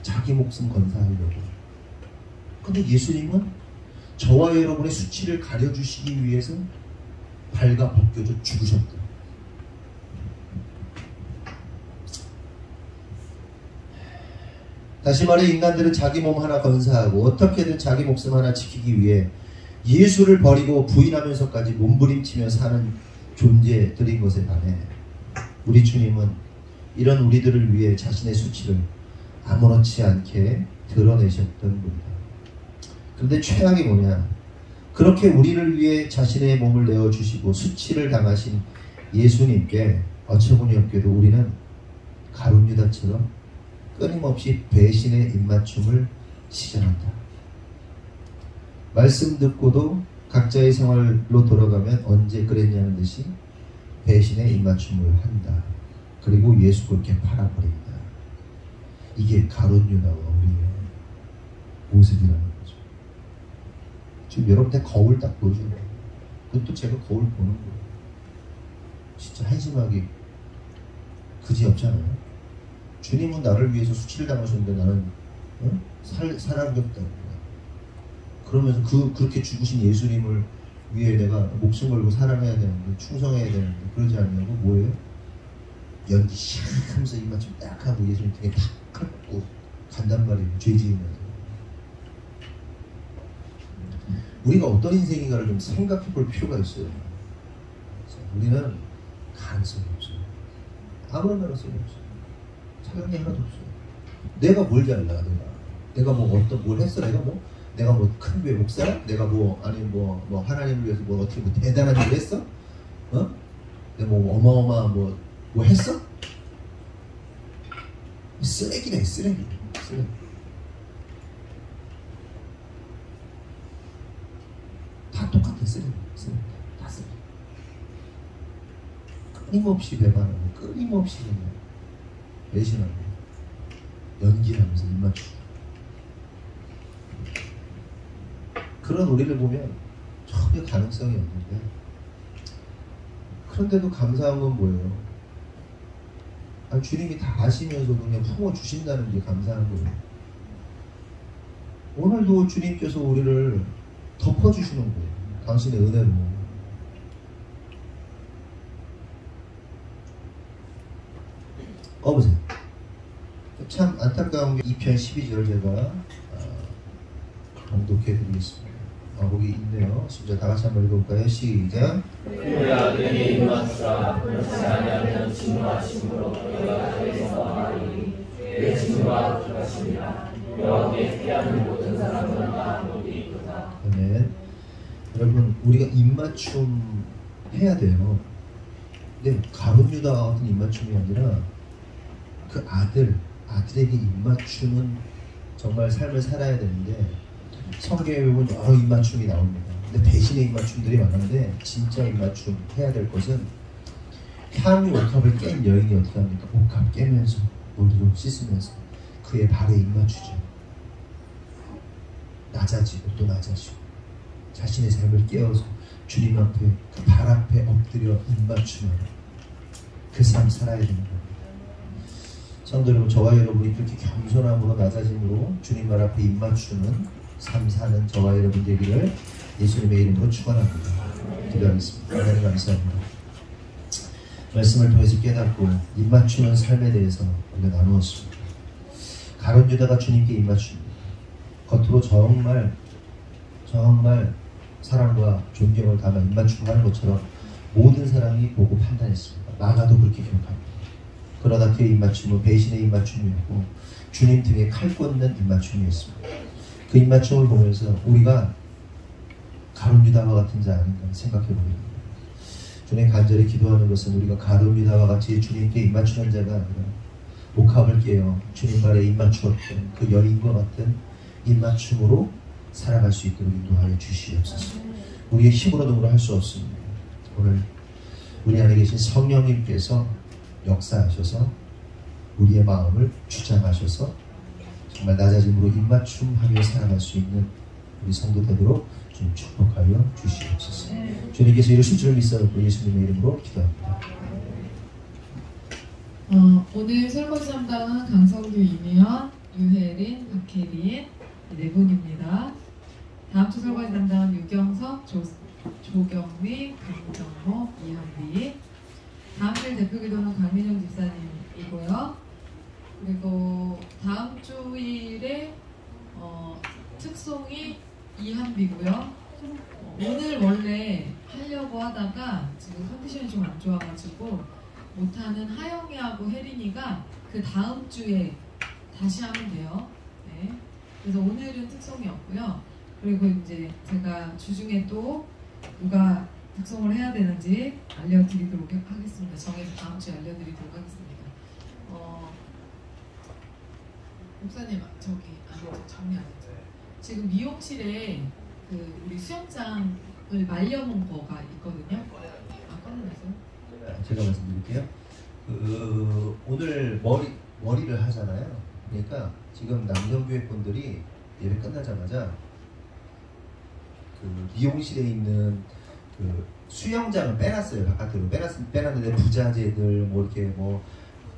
자기 목숨 건사하려고. 근데 예수님은 저와 여러분의 수치를 가려주시기 위해서 발가 벗겨져 죽으셨다. 다시 말해 인간들은 자기 몸 하나 건사하고 어떻게든 자기 목숨 하나 지키기 위해 예수를 버리고 부인하면서까지 몸부림치며 사는 존재들인 것에 반해 우리 주님은 이런 우리들을 위해 자신의 수치를 아무렇지 않게 드러내셨던 분이다. 그런데 최악이 뭐냐? 그렇게 우리를 위해 자신의 몸을 내어주시고 수치를 당하신 예수님께 어처구니 없게도 우리는 가룟 유다처럼 끊임없이 배신의 입맞춤을 시전한다. 말씀 듣고도 각자의 생활로 돌아가면 언제 그랬냐는 듯이 배신의 입맞춤을 한다. 그리고 예수 그렇게 팔아버린다. 이게 가룟 유다와 우리의 모습이라는 거죠. 지금 여러분들 거울 딱 보여주는 거예요. 그것도 제가 거울 보는 거예요. 진짜 한심하게 그지없잖아요. 주님은 나를 위해서 수치를 당하셨는데 나는 살아보겠다. 그러면서 그렇게 죽으신 예수님을 위해 내가 목숨 걸고 사랑해야 되는데 충성해야 되는데 그러지 않냐고 뭐예요? 연기 샥 하면서 입맞춤 딱 하고 예수님 등에 탁 긁고 간단 말이에요. 죄 지으면서. 우리가 어떤 인생인가를 좀 생각해 볼 필요가 있어요. 우리는 가능성이 없어요. 아무런 가능성이 없어요. 사랑이 하나도 없어요. 내가 뭘 잘나? 내가 뭐 어떤 뭘 했어? 내가 뭐 큰 교회 목사야? 내가 뭐 아니 뭐 하나님을 위해서 뭐 어떻게 뭐 대단한 일을 했어? 내가 뭐 어마어마한 뭐 했어? 쓰레기네 쓰레기. 다 똑같아 쓰레기. 다 쓰레기. 끊임없이 배반하고 끊임없이 배신하고 연기하면서 입맞추고 그런 우리를 보면 전혀 가능성이 없는데 그런데도 감사한 건 뭐예요? 주님이 다 아시면서도 그냥 품어주신다는 게 감사한 거예요. 오늘도 주님께서 우리를 덮어주시는 거예요. 당신의 은혜로. 꺼보세요. 참 안타까운 게 2편 12절 제가 봉독해 드리겠습니다. 거기 있네요. 진짜 다 같이 한번 읽어볼까요? 시작.
그야 그의 입맞추라. 그렇지 아니하면 진노하심으로 그가 그에서 말하니 내 진노가 그것이니라. 여호와께 피하는 모든 사람은 다 모두 이쁘다.
아멘. 여러분 우리가 입맞춤 해야 돼요. 근데 가룟 유다 같은 입맞춤이 아니라 그 아들에게 입맞추는 정말 삶을 살아야 되는데 성경에 보면 여러 입맞춤이 나옵니다. 근데 배신의 입맞춤들이 많은데 진짜 입맞춤 해야 될 것은 향유 옥합을 깬 여인이 어떻게 합니까? 옥합 깨면서 물로 씻으면서 그의 발에 입맞추죠. 낮아지고 또 낮아지고 자신의 삶을 깨어서 주님 앞에 그 발 앞에 엎드려 입맞추는 그 삶 살아야 되는 겁니다. 성도 여러분, 저와 여러분이 그렇게 겸손함으로 낮아짐으로 주님 발 앞에 입맞추는 삶 사는 저와 여러분 되기를 예수님의 이름으로 축원합니다. 기도하겠습니다. 하나님 감사합니다. 말씀을 통해서 깨닫고 입맞추는 삶에 대해서 우리가 나누었습니다. 가룟 유다가 주님께 입맞춥니다. 겉으로 정말 사랑과 존경을 담아 입맞춤하는 것처럼 모든 사람이 보고 판단했습니다. 마가도 그렇게 기록합니다. 그러나 그의 입맞춤은 배신의 입맞춤이었고 주님 등에 칼 꽂는 입맞춤이었습니다. 그 입맞춤을 보면서 우리가 가룟 유다와 같은 자 아닌가 생각해보게 됩니다. 주님 간절히 기도하는 것은 우리가 가룟 유다와 같이 주님께 입맞추는 자가 아니라 옥합을 깨어 주님 발에 입맞추었던 그 여인과 같은 입맞춤으로 살아갈 수 있도록 인도하여 주시옵소서. 우리의 힘으로도 할 수 없습니다. 오늘 우리 안에 계신 성령님께서 역사하셔서 우리의 마음을 주장하셔서 정말 낮아짐으로 입맞춤하며 살아갈 수 있는 우리 성도 되도록 주님 축복하여 주시옵소서. 주님께서 이루실 줄 믿사옵고 예수님의 이름으로 기도합니다.
오늘 설거지 담당은 강성규, 이미연, 유혜린, 박혜린 네 분입니다. 다음 주 설거지 담당은 유경석, 조경미, 강정모, 이한비. 다음 주 대표 기도는 강민영 집사님이고요. 그리고 다음 주일에 특송이 이한비고요. 오늘 원래 하려고 하다가 지금 컨디션이 좀 안 좋아가지고 못하는 하영이하고 혜린이가 그 다음 주에 다시 하면 돼요. 네. 그래서 오늘은 특송이 없고요. 그리고 이제 제가 주중에 또 누가 특송을 해야 되는지 알려드리도록 하겠습니다. 정해서 다음 주에 알려드리도록 하겠습니다. 목사님 저기 정리 안 했죠? 지금 미용실에 그 우리 수영장을 말려놓은 거가 있거든요. 꺼내놨어요?
제가 말씀드릴게요. 오늘 머리를 하잖아요. 그러니까 지금 남정교회 분들이 예배 끝나자마자 그 미용실에 있는 그 수영장을 빼놨어요. 바깥으로 빼놨는데 부자재들 뭐 이렇게 뭐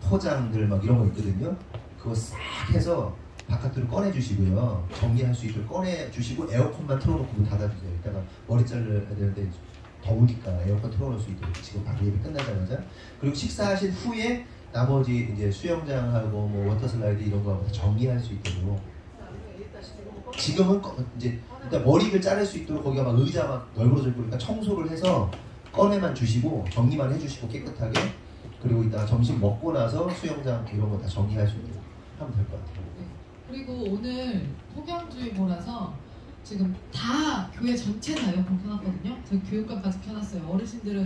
포장들 막 이런 거 있거든요. 그거 싹 해서 바깥으로 꺼내주시고요. 정리할 수 있도록 꺼내주시고 에어컨만 틀어놓고 문 닫아주세요. 이따가 머리 자르야 되는데 더우니까 에어컨 틀어놓을 수 있도록 지금 바로 예배 끝나자마자. 그리고 식사하신 후에 나머지 이제 수영장하고 뭐 워터슬라이드 이런 거 정리할 수 있도록. 지금은 이제 일단 머리를 자를 수 있도록 거기가 막 의자 막 넓어져 있고 그러니까 청소를 해서 꺼내만 주시고 정리만 해주시고 깨끗하게. 그리고 이따 점심 먹고 나서 수영장 이런 거 다 정리할 수 있도록 하면 될 것 같아요.
네. 그리고 오늘 폭염주의보라서 지금 다 교회 전체 다 에어컨 켜놨거든요. 저희 교육관까지 켜놨어요. 어르신들은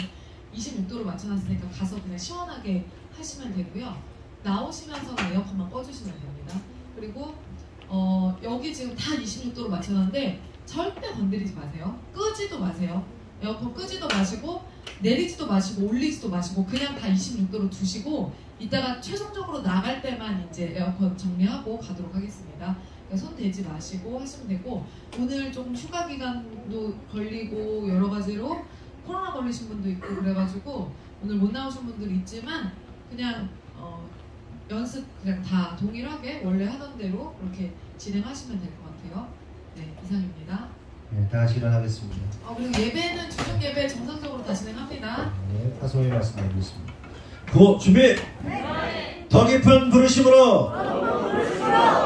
26도로 맞춰놨으니까 가서 그냥 시원하게 하시면 되고요. 나오시면서는 에어컨만 꺼주시면 됩니다. 그리고 여기 지금 다 26도로 맞춰놨는데 절대 건드리지 마세요. 끄지도 마세요. 에어컨 끄지도 마시고 내리지도 마시고 올리지도 마시고 그냥 다 26도로 두시고 이따가 최종적으로 나갈 때만 이제 에어컨 정리하고 가도록 하겠습니다. 그러니까 손 대지 마시고 하시면 되고 오늘 좀 휴가 기간도 걸리고 여러 가지로 코로나 걸리신 분도 있고 그래가지고 오늘 못 나오신 분들 있지만 그냥 연습 그냥 다 동일하게 원래 하던 대로 그렇게 진행하시면 될 것 같아요. 네, 이상입니다.
네, 다 같이 일어나겠습니다.
그리고 예배는 주중 예배 정상적으로 다 진행합니다.
네, 파송이 말씀드리겠습니다.
구호 준비! 더 깊은 부르심으로!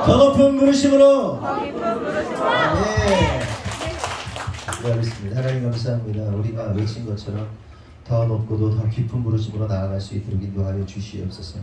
더 높은 부르심으로!
네. 네, 알겠습니다. 하나님 감사합니다. 우리가 외친 것처럼 더 높고도 더 깊은 부르심으로 나아갈 수 있도록 인도하여 주시옵소서.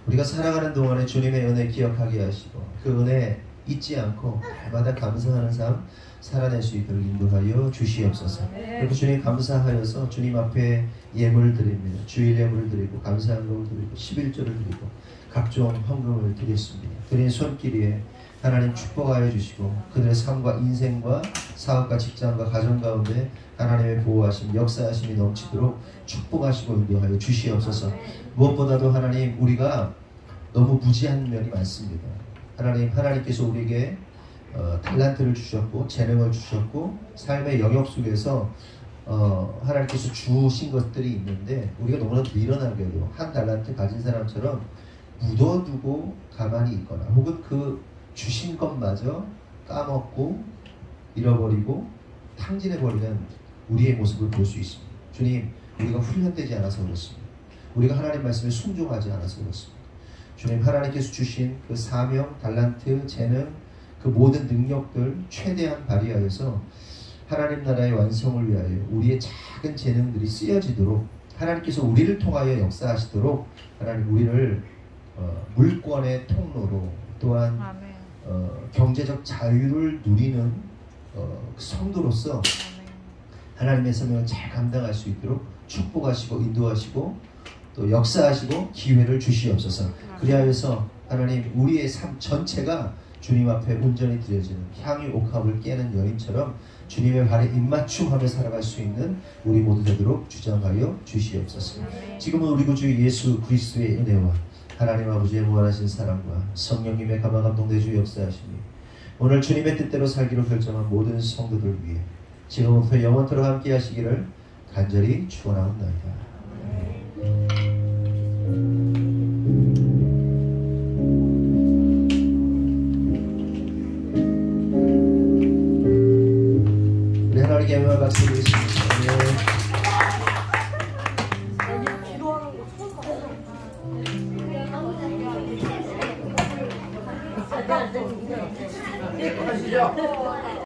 우리가 살아가는 동안에 주님의 은혜 기억하게 하시고 그 은혜 잊지 않고 날마다 감사하는 삶 살아낼 수 있도록 인도하여 주시옵소서. 그리고 주님 감사하여서 주님 앞에 예물을 드립니다. 주일 예물을 드리고 감사함을 드리고 11조를 드리고 각종 헌금을 드렸습니다. 드린 손길에 하나님 축복하여 주시고 그들의 삶과 인생과 사업과 직장과 가정 가운데 하나님의 보호하심 역사하심이 넘치도록 축복하시고 인도하여 주시옵소서. 무엇보다도 하나님 우리가 너무 무지한 면이 많습니다. 하나님께서 우리에게 달란트를 주셨고 재능을 주셨고 삶의 영역 속에서 하나님께서 주신 것들이 있는데 우리가 너무나도 미련하게도 한 달란트 가진 사람처럼 묻어두고 가만히 있거나 혹은 그 주신 것마저 까먹고 잃어버리고 탕진해버리는 우리의 모습을 볼 수 있습니다. 주님, 우리가 훈련되지 않아서 그렇습니다. 우리가 하나님 말씀에 순종하지 않아서 그렇습니다. 주님, 하나님께서 주신 그 사명, 달란트, 재능, 그 모든 능력들 최대한 발휘하여서 하나님 나라의 완성을 위하여 우리의 작은 재능들이 쓰여지도록 하나님께서 우리를 통하여 역사하시도록 하나님 우리를 물권의 통로로 또한 경제적 자유를 누리는 성도로서 하나님의 사명을 잘 감당할 수 있도록 축복하시고 인도하시고 또 역사하시고 기회를 주시옵소서. 그리하여서 하나님 우리의 삶 전체가 주님 앞에 온전히 드려지는 향유 옥합을 깨는 여인처럼 주님의 발에 입맞춤하며 살아갈 수 있는 우리 모두 되도록 주장하여 주시옵소서. 지금은 우리 구주 예수 그리스도의 은혜와 하나님 아버지의 무한하신 사랑과 성령님의 감화 감동대 주 역사하시니 오늘 주님의 뜻대로 살기로 결정한 모든 성도들 위해 지금부터 영원토록 함께 하시기를 간절히 축원하옵나이다. 우리 하나님께 영광을 박수 드리겠습니다.
하시죠.